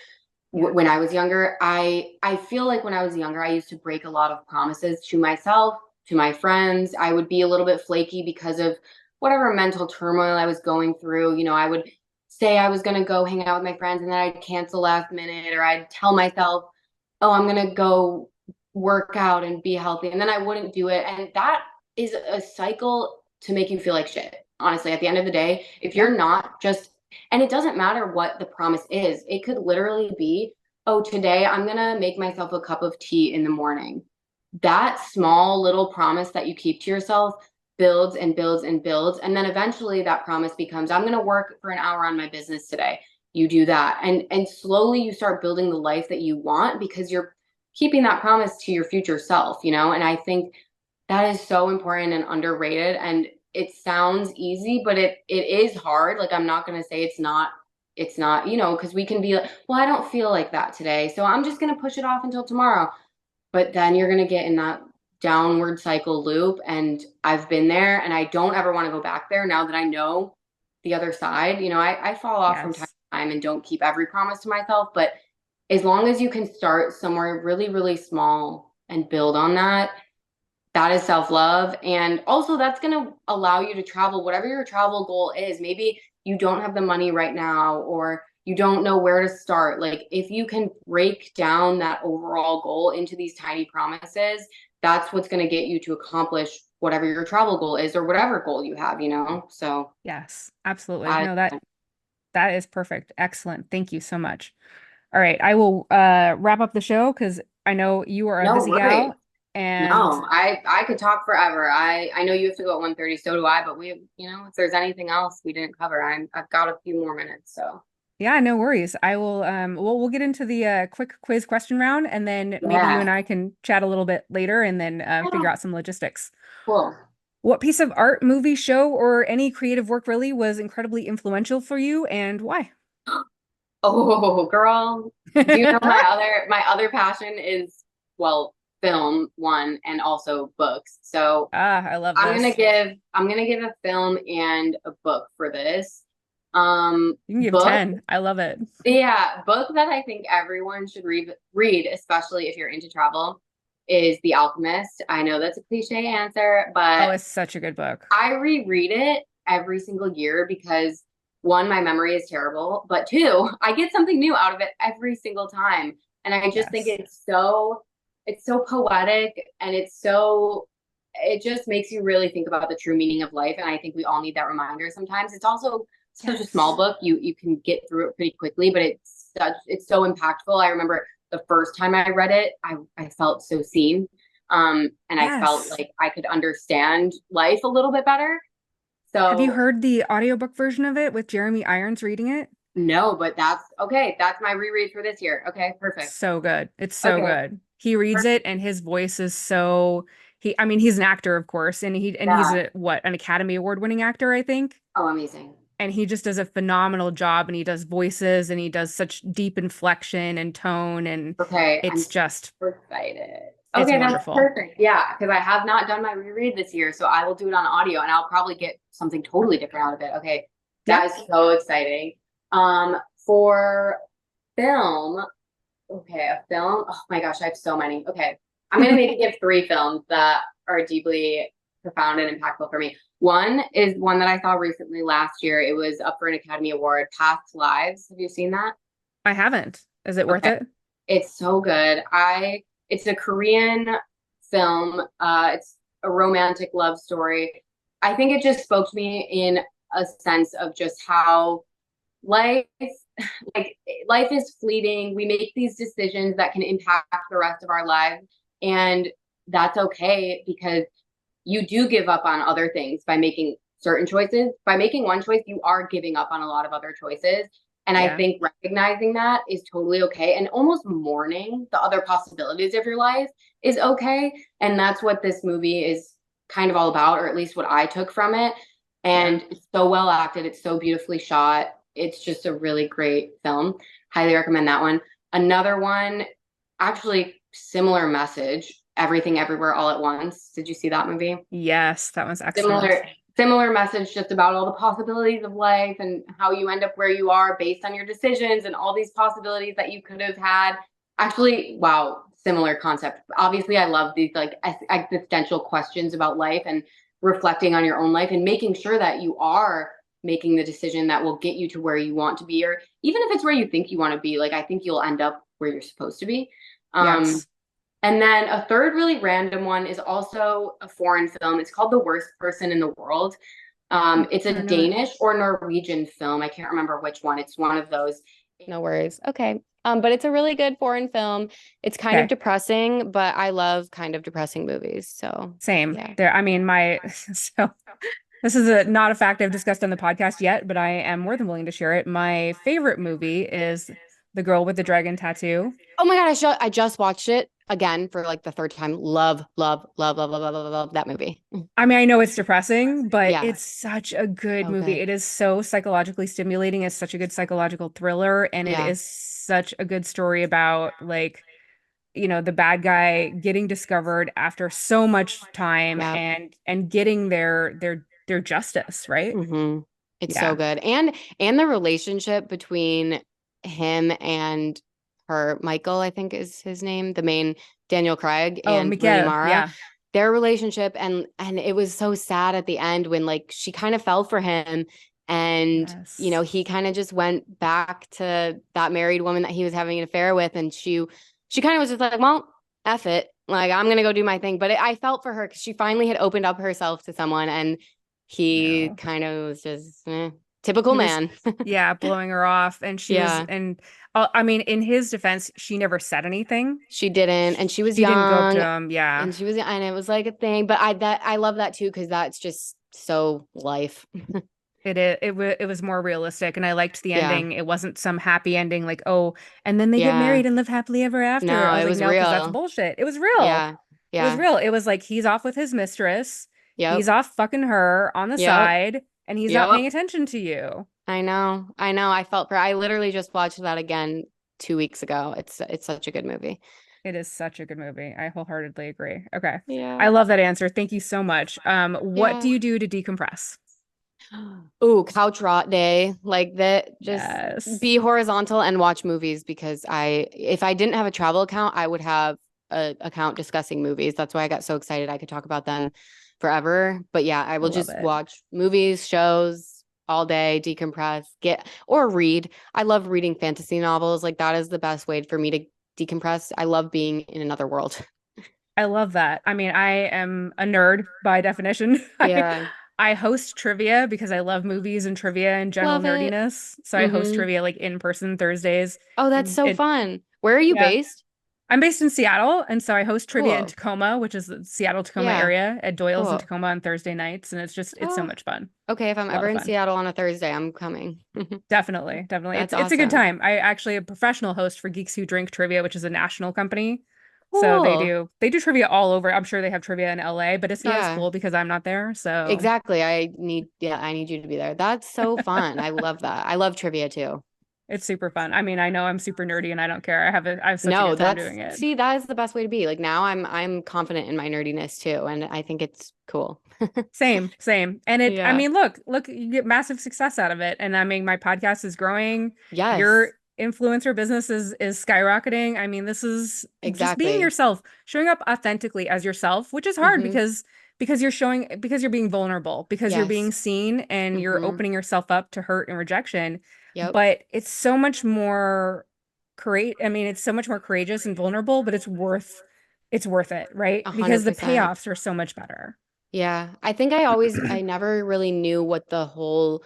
Yeah. When I was younger, I feel like when I was younger, I used to break a lot of promises to myself, to my friends. I would be a little bit flaky because of whatever mental turmoil I was going through. I would say I was going to go hang out with my friends and then I'd cancel last minute or I'd tell myself, "Oh, I'm going to go work out and be healthy." And then I wouldn't do it. And that is a cycle to make you feel like shit. Honestly, at the end of the day, if Yeah. you're not just and it doesn't matter what the promise is. It could literally be, oh, today I'm going to make myself a cup of tea in the morning. That small little promise that you keep to yourself builds and builds and builds. And then eventually that promise becomes, I'm going to work for an hour on my business today. You do that. And slowly you start building the life that you want because you're keeping that promise to your future self. And I think that is so important and underrated. And it sounds easy, but it is hard. Like I'm not gonna say it's not, because we can be like, well, I don't feel like that today. So I'm just gonna push it off until tomorrow. But then you're gonna get in that downward cycle loop. And I've been there and I don't ever want to go back there now that I know the other side. I fall off from time Yes. to time and don't keep every promise to myself, but as long as you can start somewhere really, really small and build on that, that is self-love. And also that's going to allow you to travel, whatever your travel goal is. Maybe you don't have the money right now, or you don't know where to start. Like if you can break down that overall goal into these tiny promises, that's what's going to get you to accomplish whatever your travel goal is or whatever goal you have. So Yes, absolutely. that, No, that is perfect. Excellent. Thank you so much. All right, I will wrap up the show because I know you are a no busy worries. gal and No, I could talk forever. I know you have to go at 1:30, so do I, but if there's anything else we didn't cover, I've got a few more minutes, so yeah, no worries. I will we'll get into the quick quiz question round and then maybe you yeah. and I can chat a little bit later and then Yeah, figure out some logistics. cool. What piece of art, movie, show, or any creative work really was incredibly influential for you and why? Oh, girl. Do you know my other passion is, well, film one and also books. So Ah, I love I'm gonna this. give I'm gonna give a film and a book for this. You can give Book, 10. I love it. yeah, book that I think everyone should read, especially if you're into travel, is The Alchemist. I know that's a cliche answer, Oh, but it's such a good book. I reread it every single year because one, my memory is terrible, but two, I get something new out of it every single time. And I just think Yes. it's so poetic, and it just makes you really think about the true meaning of life. And I think we all need that reminder sometimes. It's also such a small Yes. book. You can get through it pretty quickly, but it's so impactful. I remember the first time I read it, I felt so seen. And I felt Yes. like I could understand life a little bit better. Have you So heard the audiobook version of it with Jeremy Irons reading it? no, but that's okay. That's my reread for this year. Okay, perfect. So good. It's so Okay, good. He reads it perfect. and his voice is so I mean, he's an actor, of course, and he's Yeah. a what, an Academy Award winning actor, I think. Oh, amazing. And he just does a phenomenal job and he does voices and he does such deep inflection and tone and Okay, I'm it's just super excited. it's Okay, that's wonderful. perfect. Yeah, because I have not done my reread this year, so I will do it on audio, and I'll probably get something totally different out of it. Okay, that Yep. is so exciting. For film, okay, a film. Oh my gosh, I have so many. Okay, I'm gonna maybe give three films that are deeply profound and impactful for me. One is one that I saw recently last year. It was up for an Academy Award, Past Lives. Have you seen that? I haven't. Is it worth Okay, it? it's so good. It's a Korean film. It's a romantic love story. I think it just spoke to me in a sense of just how life like life is fleeting. We make these decisions that can impact the rest of our lives, and that's okay because you do give up on other things by making certain choices. By making one choice, you are giving up on a lot of other choices. And I Yeah. think recognizing that is totally okay. And almost mourning the other possibilities of your life is okay. And that's what this movie is kind of all about, or at least what I took from it. Yeah. And it's so well acted, it's so beautifully shot. It's just a really great film. Highly recommend that one. Another one, actually, similar message, Everything Everywhere All at Once. Did you see that movie? Yes, that was excellent. Similar message, just about all the possibilities of life and how you end up where you are based on your decisions and all these possibilities that you could have had. Actually, wow, similar concept. Obviously, I love these like existential questions about life and reflecting on your own life and making sure that you are making the decision that will get you to where you want to be, or even if it's where you think you want to be, like I think you'll end up where you're supposed to be. um Yes. and then a third really random one is also a foreign film. It's called The Worst Person in the World. It's I a know it. Danish or Norwegian film. I can't remember which one. It's one of those. No worries. Okay. But it's a really good foreign film. It's kind of Okay. depressing, but I love kind of depressing movies. So Same. yeah. There, I mean, my so this is not a fact I've discussed on the podcast yet, but I am more than willing to share it. My favorite movie is The Girl with the Dragon Tattoo. Oh my God, I just watched it again for like the third time. Love, love, love, love, love, love, love, love that movie. I mean, I know it's depressing, but Yeah, it's such a good so movie. good. It is so psychologically stimulating. It's such a good psychological thriller, and it Yeah. is such a good story about like, the bad guy getting discovered after so much time Yeah. and getting their justice, right? hmm It's so Yeah. good. And the relationship between him and her, Michael, I think is his name, the main Daniel Craig Oh, and Rooney Miguel. Mara, Yeah. their relationship, and it was so sad at the end when like she kind of fell for him, and Yes. he kind of just went back to that married woman that he was having an affair with, and she kind of was just like, well, F it. Like, I'm gonna go do my thing. But I felt for her because she finally had opened up herself to someone, and he No. kind of was just typical He was, man. yeah, blowing her off. And she was, Yeah, and I mean, in his defense, she never said anything. she didn't, and she was She didn't go up to young, him. Yeah. and it was like a thing. But I love that too because that's just so life. It was more realistic, and I liked the Yeah, ending. It wasn't some happy ending like, oh, and then they get yeah. married and live happily ever after. No, I was it like, was no, because that's real. bullshit. It was real. Yeah, It was yeah. real. It was like he's off with his mistress. Yep, He's off fucking her on the yep, side, and he's not yep. paying attention to you. I know. I know. I literally just watched that again 2 weeks ago. It's such a good movie. It is such a good movie. I wholeheartedly agree. Okay. I Yeah. love that answer. Thank you so much. What do Yeah. you do to decompress? Ooh, couch rot day. Like that, just Yes. be horizontal and watch movies because if I didn't have a travel account, I would have a account discussing movies. That's why I got so excited. I could talk about them forever. But yeah, I I will love just it. watch movies, shows all day, decompress, or read. I love reading fantasy novels. Like that is the best way for me to decompress. I love being in another world. I love that. I mean, I am a nerd by definition. Yeah, I host trivia because I love movies and trivia and general love it. nerdiness. So I host Mm-hmm. trivia like in person Thursdays. Oh, that's And so it fun. Where are you yeah. based? I'm based in Seattle, and so I host trivia in Cool. Tacoma, which is the Seattle Tacoma Yeah, area at Doyle's in cool. Tacoma on Thursday nights, and it's so Oh, much fun. okay. If I'm It's a lot ever of in fun. Seattle on a Thursday, I'm coming. Definitely, definitely. That's It's a good awesome. time. I actually a professional host for Geeks Who Drink Trivia, which is a national company. So Cool. they do trivia all over. I'm sure they have trivia in LA, but it's not as Yeah, cool because I'm not there. So exactly. I need you to be there. That's so fun. I love that. I love trivia too. it's super fun. I mean, I know I'm super nerdy and I don't care. I have such a No, good time that's doing it. see, that is the best way to be. Like now I'm confident in my nerdiness too, and I think it's cool. Same, same. And I Yeah. mean, look, you get massive success out of it. And I mean, my podcast is growing. Your Yes, influencer business is skyrocketing. I mean, this is just being exactly. yourself, showing up authentically as yourself, which is hard Mm-hmm. because you're showing because you're being vulnerable, because you're Yes. being seen and you're Mm-hmm. opening yourself up to hurt and rejection. Yep. But it's so much more I mean, it's so much more courageous and vulnerable, but it's worth it, right? A hundred Because the percent. payoffs are so much better. Yeah. I think I never really knew what the whole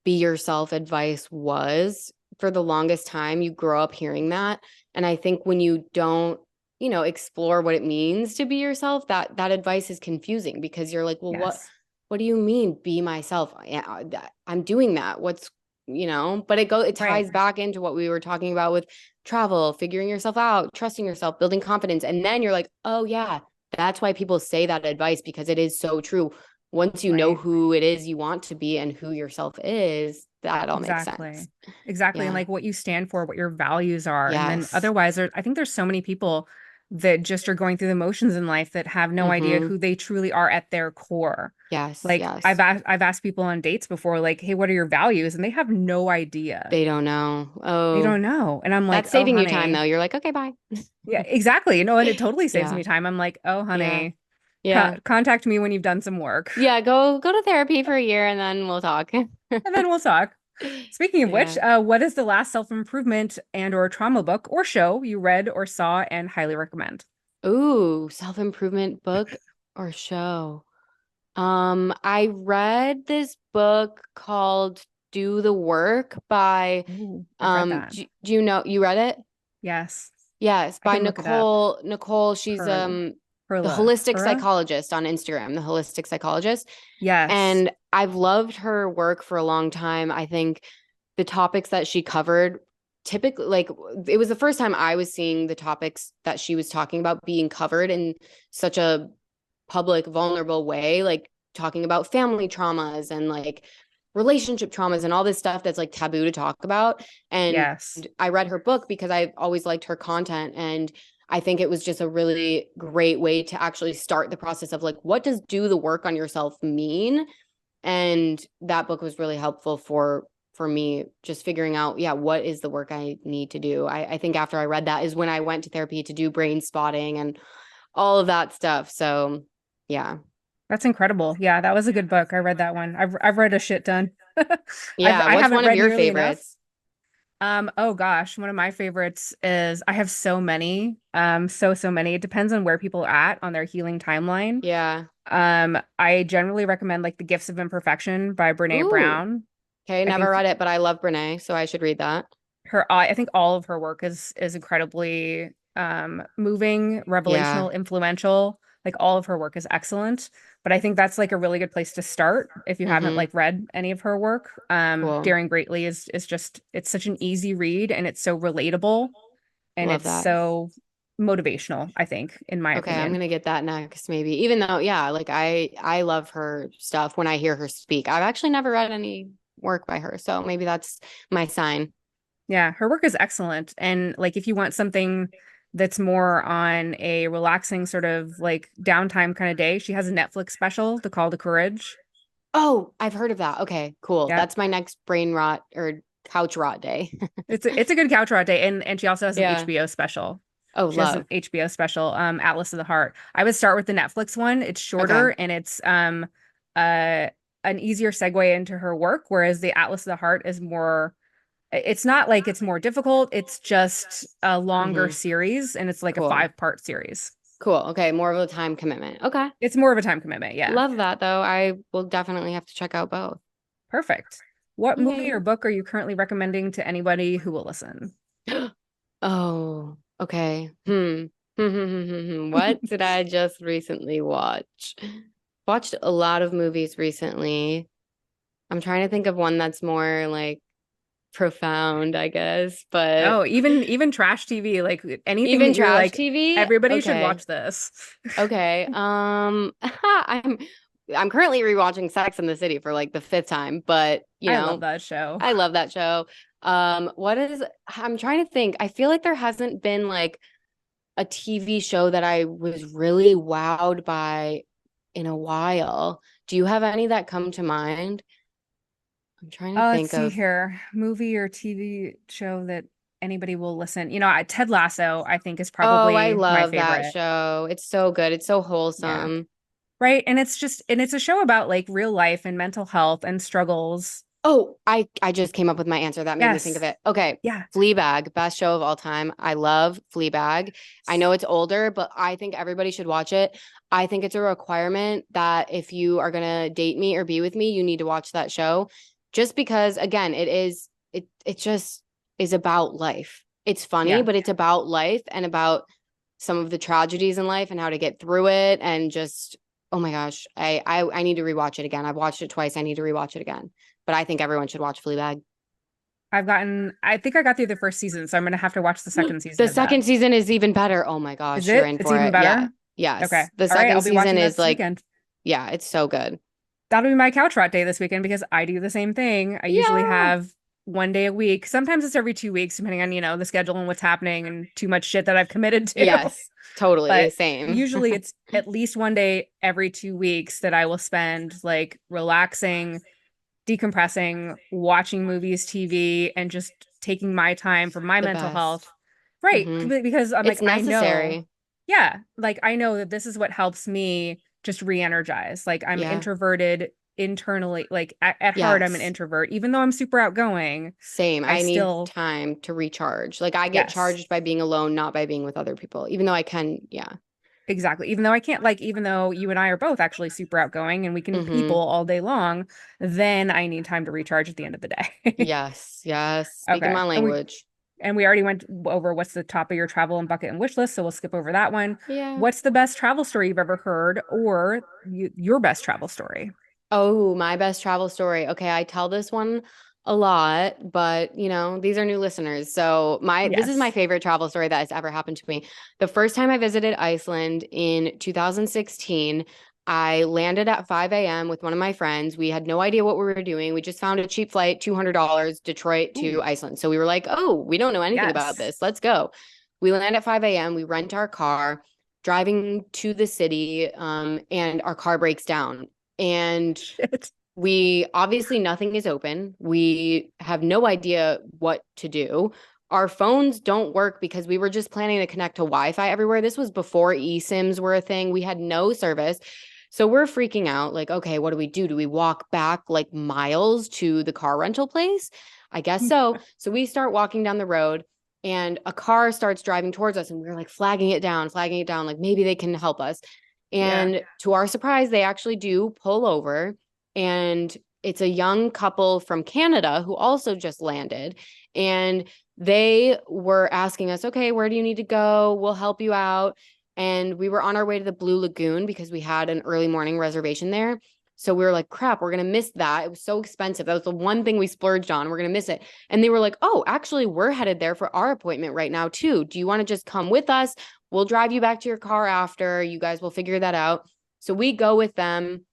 be yourself advice was for the longest time. You grow up hearing that. And I think when you don't, explore what it means to be yourself, that advice is confusing because you're like, well, Yes. what do you mean be myself? Yeah, I'm doing that. But it Right. ties back into what we were talking about with travel, figuring yourself out, trusting yourself, building confidence. And then you're like, oh yeah, that's why people say that advice because it is so true. Once you know Right. who it is you want to be and who yourself is, that all makes sense. Exactly. Exactly. And Yeah. like what you stand for, what your values are. And then Yes. otherwise, I think there's so many people that just are going through the motions in life that have no idea Mm-hmm. who they truly are at their core. Yes. Like Yes. I've asked people on dates before, like, hey, what are your values? And they have no idea. They don't know. They Oh, don't know. And I'm like, that's oh, saving you time though. honey. You're like, okay, bye. Yeah, exactly. You know, and it totally saves Yeah. me time. I'm like, oh, Yeah. honey, Yeah. contact me when you've done some work. Yeah. Go to therapy for a year and then we'll talk. And then we'll talk. Speaking of which, Yeah. what is the last self-improvement and or trauma book or show you read or saw and highly recommend? Ooh, self-improvement book or show. I read this book called Do the Work by Ooh, I've read that. do you know you read it? Yes. Yes, I by can look it up. Nicole, she's the holistic Perla? psychologist on Instagram, the holistic psychologist. Yes. And I've loved her work for a long time. I think the topics that she covered typically like it was the first time I was seeing the topics that she was talking about being covered in such a public, vulnerable way, like talking about family traumas and like relationship traumas and all this stuff that's like taboo to talk about. And Yes. I read her book because I've always liked her content. And I think it was just a really great way to actually start the process of like, what does do the work on yourself mean? And that book was really helpful for me just figuring out, yeah, what is the work I need to do. I think after I read that is when I went to therapy to do brain spotting and all of that stuff. So yeah. That's incredible. Yeah, that was a good book. I read that one. I've read a shit ton. Yeah. I What's haven't one of read your nearly enough. favorites? Oh gosh, one of my favorites is I have so many. So many. It depends on where people are at on their healing timeline. Yeah. I generally recommend like The Gifts of Imperfection by Brene Ooh. Brown. Okay. I Never think read it, but I love Brene, so I should read that. I think all of her work is incredibly moving, Yeah. revelational, influential. Like all of her work is excellent. But I think that's like a really good place to start if you haven't Mm-hmm. like read any of her work. Cool. Daring Greatly is just it's such an easy read and it's so relatable and Love it's that. so motivational, I think, in my Okay, I'm opinion. gonna get that next, maybe. Even though, yeah, like I love her stuff when I hear her speak. I've actually never read any. work by her. So maybe that's my sign. Yeah, her work is excellent. And like if you want something that's more on a relaxing sort of like downtime kind of day, she has a Netflix special, The Call to Courage. Oh, I've heard of that. Okay, cool. Yeah. That's my next brain rot or couch rot day. It's a good couch ride day. And she also has an Yeah. HBO special. Oh, She has an love. HBO special, Atlas of the Heart. I would start with the Netflix one. It's shorter Okay. and it's uh an easier segue into her work, whereas the Atlas of the Heart is more it's not like it's more difficult, it's just a longer Mm-hmm. series and it's like a Cool. 5-part series. Cool. Okay. More of a time commitment. Okay. It's more of a time commitment, yeah. Love that though. I will definitely have to check out both. Perfect. What movie or Yay. book are you currently recommending to anybody who will listen? Oh, okay. What did I just recently watch? Watched a lot of movies recently. I'm trying to think of one that's more like profound, I guess, but Oh, even trash TV, like anything even that you're trash like, TV. everybody should Okay. watch this. Okay. I'm currently rewatching Sex and the City for like the fifth time, but I love that show. I love that show. What is I'm trying to think. I feel like there hasn't been like a TV show that I was really wowed by in a while. Do you have any that come to mind? I'm trying to Let's think see of. here. Movie or TV show that anybody will listen. Ted Lasso, I think, is Oh, I probably my love that favorite. show. It's so good. It's so Yeah. wholesome. Right. And it's a show about like real life and mental health and struggles. Oh, I just came up with my answer. That made me think of Yes. it. Okay. Yeah. Fleabag, best show of all time. I love Fleabag. I know it's older, but I think everybody should watch it. I think it's a requirement that if you are going to date me or be with me, you need to watch that show. Just because again, it just is about life. It's funny, Yeah. but it's about life and about some of the tragedies in life and how to get through it and just oh my gosh, I need to rewatch it again. I've watched it twice. I need to rewatch it again. But I think everyone should watch Fleabag. I think I got through the first season, so I'm gonna have to watch the second season The of that. second season is even better. Oh my Is gosh, you're it? in It's for even it. Yeah. better? Okay. Yes. The All right. second I'll be season watching that is this like, weekend. yeah, it's so good. That'll be my couch rat day this weekend because I do the same thing. I usually Yeah. have one day a week. Sometimes it's every 2 weeks, depending on, the schedule and what's happening and too much shit that I've committed to. Yes. Totally. But Same. usually it's at least one day every 2 weeks that I will spend like relaxing, decompressing, watching movies, TV, and just taking my time for my The mental health. best. Right. Hmm. Because I'm like, It's necessary. I know that this is what helps me just re-energize. Like I'm Yeah. introverted internally, like at heart, I'm an Yes. introvert. Even though I'm super outgoing, Same. I I need still, time to recharge. Like I get yes, charged by being alone, not by being with other people, even though I can. Yeah. exactly. Even though I can't, like, even though you and I are both actually super outgoing and we can people Hmm. all day long, then I need time to recharge at the end of the day. Yes. Yes. Speaking Okay. my language. And we already went over what's the top of your travel and bucket and wish list, so we'll skip over that one. Yeah. What's the best travel story you've ever heard, or your best travel story? Oh, my best travel story. Okay, I tell this one a lot, but these are new listeners. So this is my Yes. favorite travel story that has ever happened to me. The first time I visited Iceland in 2016, I landed at 5 a.m. with one of my friends. We had no idea what we were doing. We just found a cheap flight, $200, Detroit to Ooh, Iceland. So we were like, oh, we don't know anything about yes. this. Let's go. We land at 5 a.m. We rent our car, driving to the city, and our car breaks down. And Shit. we obviously nothing is open. We have no idea what to do. Our phones don't work because we were just planning to connect to Wi-Fi everywhere. This was before eSIMs were a thing. We had no service. So we're freaking out like, okay, what do we do? Do we walk back like miles to the car rental place? I guess so. So we start walking down the road and a car starts driving towards us and we're like flagging it down, like maybe they can help us. Yeah. And to our surprise, they actually do pull over and it's a young couple from Canada who also just landed. And they were asking us, okay, where do you need to go? We'll help you out. And we were on our way to the Blue Lagoon because we had an early morning reservation there. So we were like, crap, we're going to miss that. It was so expensive. That was the one thing we splurged on. We're going to miss it. And they were like, oh, actually, we're headed there for our appointment right now, too. Do you want to just come with us? We'll drive you back to your car after. You guys will figure that out. So we go with them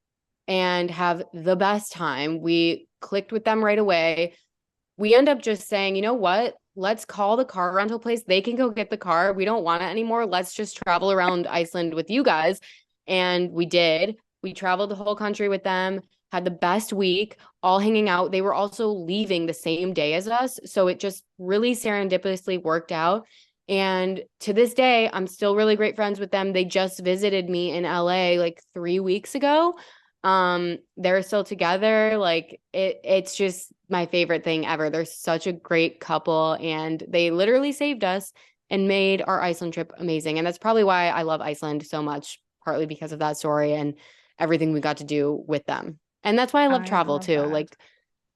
and have the best time. We clicked with them right away. We end up just saying, you know what? Let's call the car rental place. They can go get the car. We don't want it anymore. Let's just travel around Iceland with you guys. And we did. We traveled the whole country with them, had the best week, all hanging out. They were also leaving the same day as us. So it just really serendipitously worked out. And to this day, I'm still really great friends with them. They just visited me in LA like 3 weeks ago. They're still together. Like it's just my favorite thing ever. They're such a great couple, and they literally saved us and made our Iceland trip amazing. And that's probably why I love Iceland so much, partly because of that story and everything we got to do with them. And that's why I love I travel love too. that. Like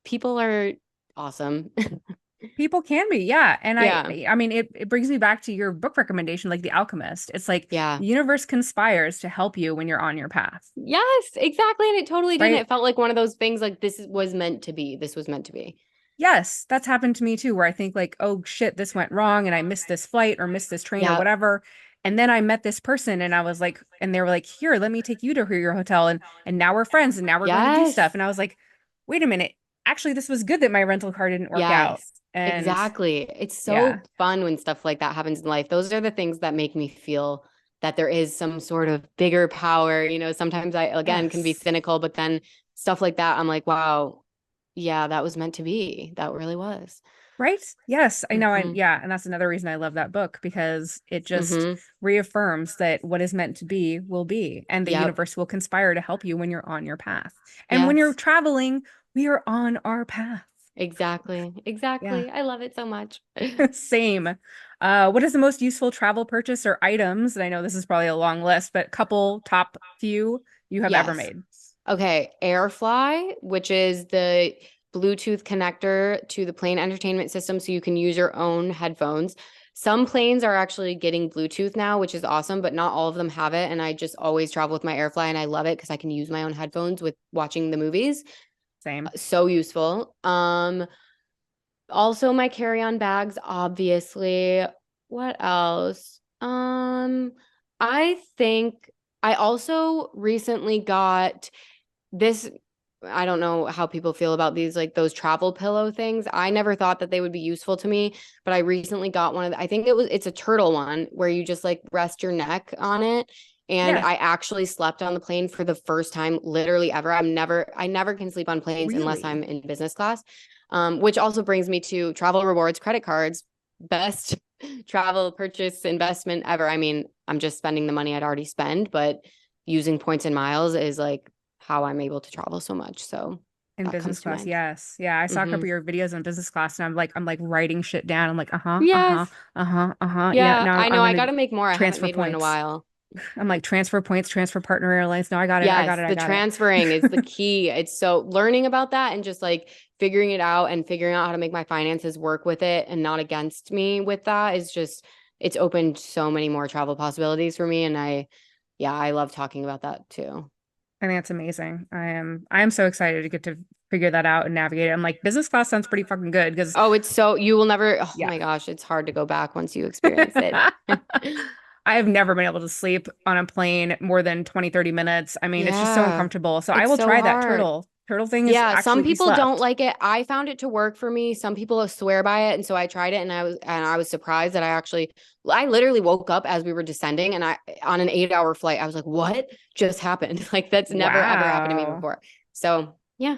people are awesome. People can be, yeah. And Yeah. I mean, it brings me back to your book recommendation, like The Alchemist. It's like Yeah. the universe conspires to help you when you're on your path, Yes, exactly. And it totally didn't. right? It felt like one of those things like this was meant to be. This was meant to be. Yes, that's happened to me too, where I think like, oh shit, this went wrong and I missed this flight or missed this train or Yeah. whatever. And then I met this person and I was like, and they were like, here, let me take you to your hotel. And now we're friends and now we're going to do stuff. Yes. And I was like, wait a minute. Actually, this was good that my rental car didn't work out. Yes, And exactly. It's yeah, so fun when stuff like that happens in life. Those are the things that make me feel that there is some sort of bigger power. You know, sometimes I, again, can be yes. cynical, but then stuff like that, I'm like, wow, yeah, that was meant to be. That really was. Right? Yes, I know. Hmm. Yeah. And that's another reason I love that book because it just Hmm. reaffirms that what is meant to be will be, and the Yep. universe will conspire to help you when you're on your path. And when you're Yes, traveling, we are on our path. exactly. Yeah. Exactly. I love it so much. Same. What is the most useful travel purchase or items? And I know this is probably a long list, but couple top few you have ever Yes. made. Okay, AirFly, which is the Bluetooth connector to the plane entertainment system so you can use your own headphones. Some planes are actually getting Bluetooth now, which is awesome, but not all of them have it. And I just always travel with my AirFly and I love it because I can use my own headphones with watching the movies. Same. So useful. Also my carry-on bags, obviously. What else? I think I also recently got this. I don't know how people feel about these, like those travel pillow things. I never thought that they would be useful to me, but I recently got one of I think it's a turtle one where you just like rest your neck on it. And Yeah. I actually slept on the plane for the first time literally ever. I never can sleep on planes unless I'm Really? in business class. Which also brings me to travel rewards, credit cards, best travel purchase investment ever. I mean, I'm just spending the money I'd already spent, but using points and miles is like how I'm able to travel so much. So In that business comes to class, mind. yes. Yeah, I saw a couple Hmm. of your videos in business class and I'm like writing shit down. I'm like, uh-huh, uh-huh, Yes. uh-huh, uh-huh. Yeah, Yeah, now I I'm know. I gonna got to make more. I haven't transfer made one in a points. while. I'm like transfer points, transfer partner airlines. No, I got it. I got Yes, it. I the got it. transferring is the key. It's so learning about that and just like figuring it out and figuring out how to make my finances work with it and not against me with that is just, it's opened so many more travel possibilities for me. And yeah, I love talking about that too. I think that's amazing. I am so excited to get to figure that out and navigate it. I'm like, business class sounds pretty fucking good because Oh, it's so, you will never, oh yeah. my gosh, it's hard to go back once you experience it. I have never been able to sleep on a plane more than 20, 30 minutes. I mean, it's just so Yeah, uncomfortable. So I it's will so try that hard. turtle thing is Yeah, some actually be people don't slept. like it. I found it to work for me. Some people swear by it, and so I tried it, and I was surprised that I literally woke up as we were descending, and I on an 8 hour flight. I was like, "What just happened?" Like that's never ever happened to me Wow. before. So yeah,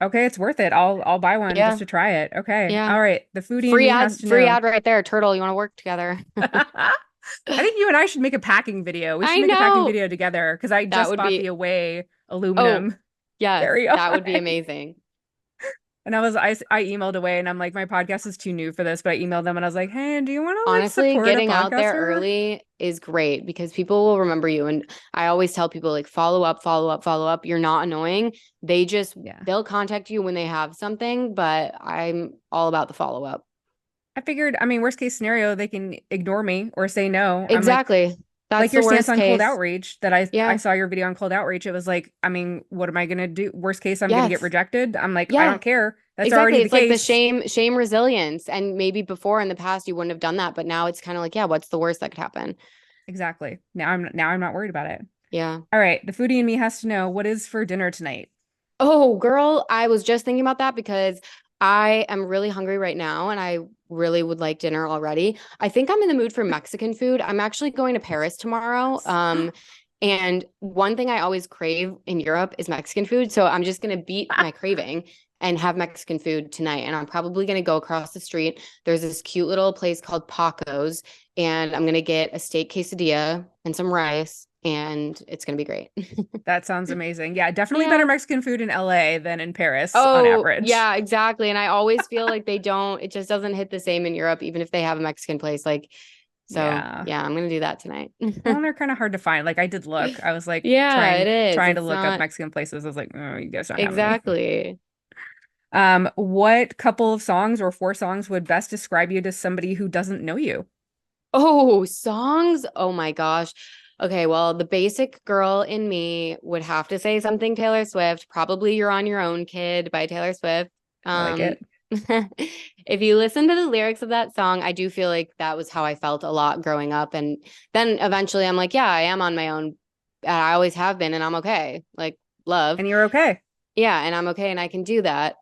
Okay, it's worth it. I'll buy one just yeah, to try it. Okay. yeah. All right. The foodie in me has to Free know. ad right there. Turtle, you want to work together? I think you and I should make a packing video. We should I make a packing know video together because I that just would bought the be. Away Oh aluminum yes, that would be carry-on. amazing. And I emailed Away and I'm like, my podcast is too new for this, but I emailed them and I was like, hey, do you want to like Honestly, support a getting out there podcaster? early is great because people will remember you. And I always tell people like follow up, follow up, follow up. You're not annoying. Yeah. They'll contact you when they have something, but I'm all about the follow up. I figured, I mean, worst case scenario, they can ignore me or say no. I'm Exactly. like That's your the stance worst on cold case. outreach that I Yeah. saw your video on cold outreach. It was like, I mean, what am I gonna do? Worst case, I'm gonna get Yes. rejected. I'm like, I Yeah. don't care. That's Exactly. already the It's like the case. shame resilience. And maybe before in the past you wouldn't have done that, but now it's kind of like, yeah, what's the worst that could happen? Exactly. Now I'm not worried about it. Yeah. All right, the foodie in me has to know what is for dinner tonight. Oh, girl, I was just thinking about that because I am really hungry right now and I really would like dinner already. I think I'm in the mood for Mexican food. I'm actually going to Paris tomorrow. And one thing I always crave in Europe is Mexican food. So I'm just going to beat my craving and have Mexican food tonight. And I'm probably going to go across the street. There's this cute little place called Paco's, and I'm going to get a steak quesadilla and some rice, and it's going to be great. That sounds amazing. Yeah, definitely better Yeah. Mexican food in LA than in Paris on Oh, average. yeah, exactly. And I always feel like it just doesn't hit the same in Europe, even if they have a Mexican place. Like, so Yeah. yeah, I'm gonna do that tonight. Well, and they're kind of hard to find. Like I did look. I was like Yeah, it trying is. trying to It's look up not Mexican places. I was like, oh, you guys don't have any. exactly. What couple of songs or four songs would best describe you to somebody who doesn't know you? Oh, songs. Oh my gosh. Okay, well, the basic girl in me would have to say something Taylor Swift, probably You're on Your Own Kid by Taylor Swift. I like Um, it. if you listen to the lyrics of that song, I do feel like that was how I felt a lot growing up. And then eventually I'm like, yeah, I am on my own. I always have been, and I'm okay. Like, love. And you're okay. Yeah, and I'm okay and I can do that.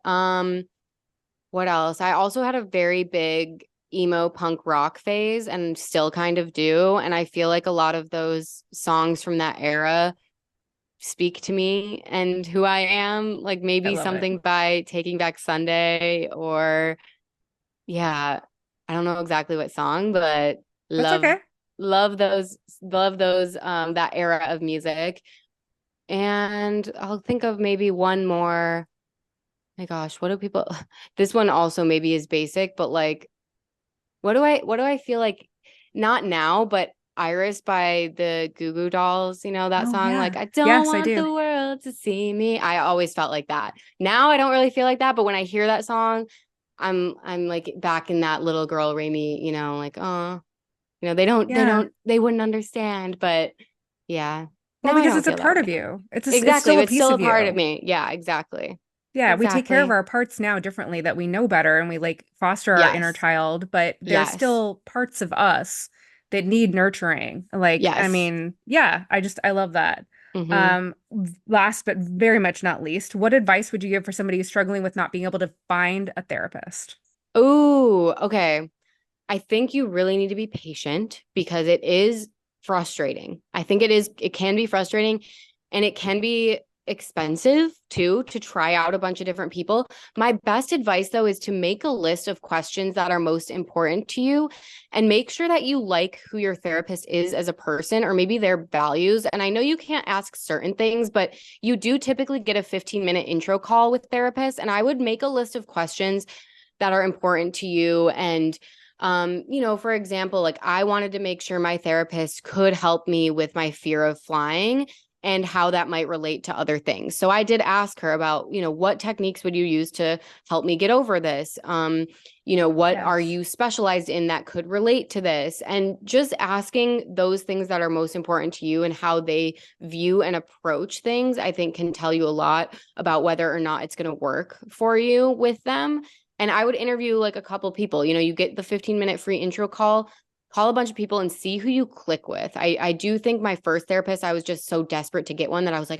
What else? I also had a very big emo punk rock phase and still kind of do. And I feel like a lot of those songs from that era speak to me and who I am. Like I maybe love it. something by Taking Back Sunday or yeah, I don't know exactly what song, but That's love okay. love those that era of music. And I'll think of maybe one more. My gosh, what do people this one also maybe is basic, but like what do I feel like not now, but Iris by the Goo Goo Dolls, you know that Oh song like yeah. I don't Yes, I want do. the world to see me. I always felt like that. Now I don't really feel like that, but when I hear that song, I'm like back in that little girl Raimee, like, oh, Yeah. they wouldn't understand, but yeah. Well, Now I because don't it's a feel that part of way. you. It's Exactly, still a it's piece still a of part of you. me. Yeah, exactly. Yeah, we take care of Exactly. our parts now differently that we know better and we like foster our inner Yes. child, but there's Yes. still parts of us that need nurturing. Like, I Yes. mean, yeah, I love that. Hmm. Um, Last but very much not least, what advice would you give for somebody who's struggling with not being able to find a therapist? Oh, okay. I think you really need to be patient because it is frustrating. I think it can be frustrating and it can be expensive too to try out a bunch of different people. My best advice though is to make a list of questions that are most important to you and make sure that you like who your therapist is as a person or maybe their values. And I know you can't ask certain things, but you do typically get a 15-minute intro call with therapists and I would make a list of questions that are important to you and for example, like I wanted to make sure my therapist could help me with my fear of flying and how that might relate to other things. So I did ask her about, what techniques would you use to help me get over this? What are Yes. you specialized in that could relate to this? And just asking those things that are most important to you and how they view and approach things, I think can tell you a lot about whether or not it's going to work for you with them. And I would interview like a couple people. You get the 15-minute free intro call a bunch of people and see who you click with. I do think my first therapist, I was just so desperate to get one that I was like,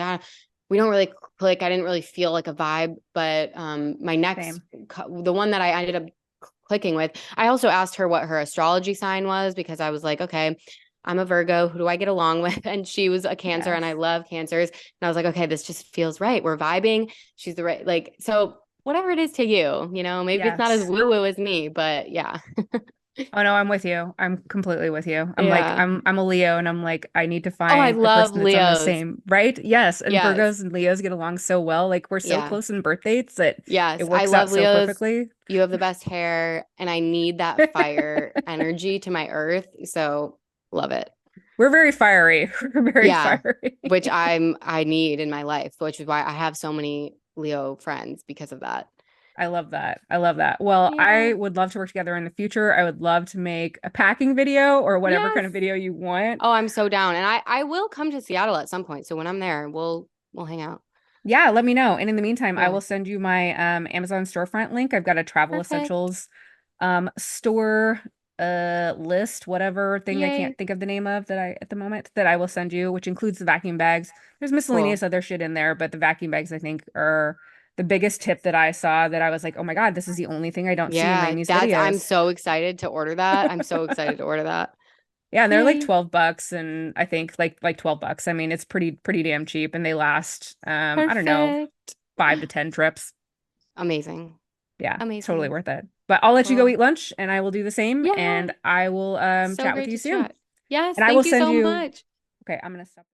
we don't really click. I didn't really feel like a vibe. But my next, Same. the one that I ended up clicking with, I also asked her what her astrology sign was because I was like, okay, I'm a Virgo. Who do I get along with? And she was a Cancer, and I Yes. love Cancers. And I was like, okay, this just feels right. We're vibing. She's the right, like, so whatever it is to you, maybe it's not as Yes. woo woo as me, but yeah. Oh no, I'm with you. I'm completely with you. I'm like Yeah. I'm a Leo and I'm like I need to Oh, I find the love person that's on the Leos. same, right? Yes, and Yes. Virgos and Leos get along so well. Like we're so Yeah. close in birth dates that it Yes. I works out love so Leos. perfectly. You have the best hair, and I need that fire energy to my earth. So love it. We're very fiery. We're very Yeah. fiery. Which I need in my life, which is why I have so many Leo friends because of that. I love that. I love that. Well, Yeah. I would love to work together in the future. I would love to make a packing video or whatever Yes. kind of video you want. Oh, I'm so down. And I will come to Seattle at some point. So when I'm there, we'll hang out. Yeah, let me know. And in the meantime, I Yeah. will send you my Amazon storefront link. I've got a travel Perfect. essentials store list, whatever thing I Yay. can't think of the name of that I at the moment that I will send you, which includes the vacuum bags. There's miscellaneous Cool. other shit in there, but the vacuum bags I think are the biggest tip that I saw that I was like, oh my God, this is the only thing I don't see in Yeah, Raimie's I'm videos. so excited to order that. I'm so excited to order that. Yeah, and they're like Yay. $12 and I think like $12. I mean, it's pretty damn cheap and they last I don't know, Perfect. 5 to 10 trips. Amazing. Yeah, totally Amazing. worth it. But I'll let you go Well, eat lunch and I will do the same yeah. and I will So chat with great you to soon. chat. Yes, And I will thank you send so you, much. okay, I'm gonna stop.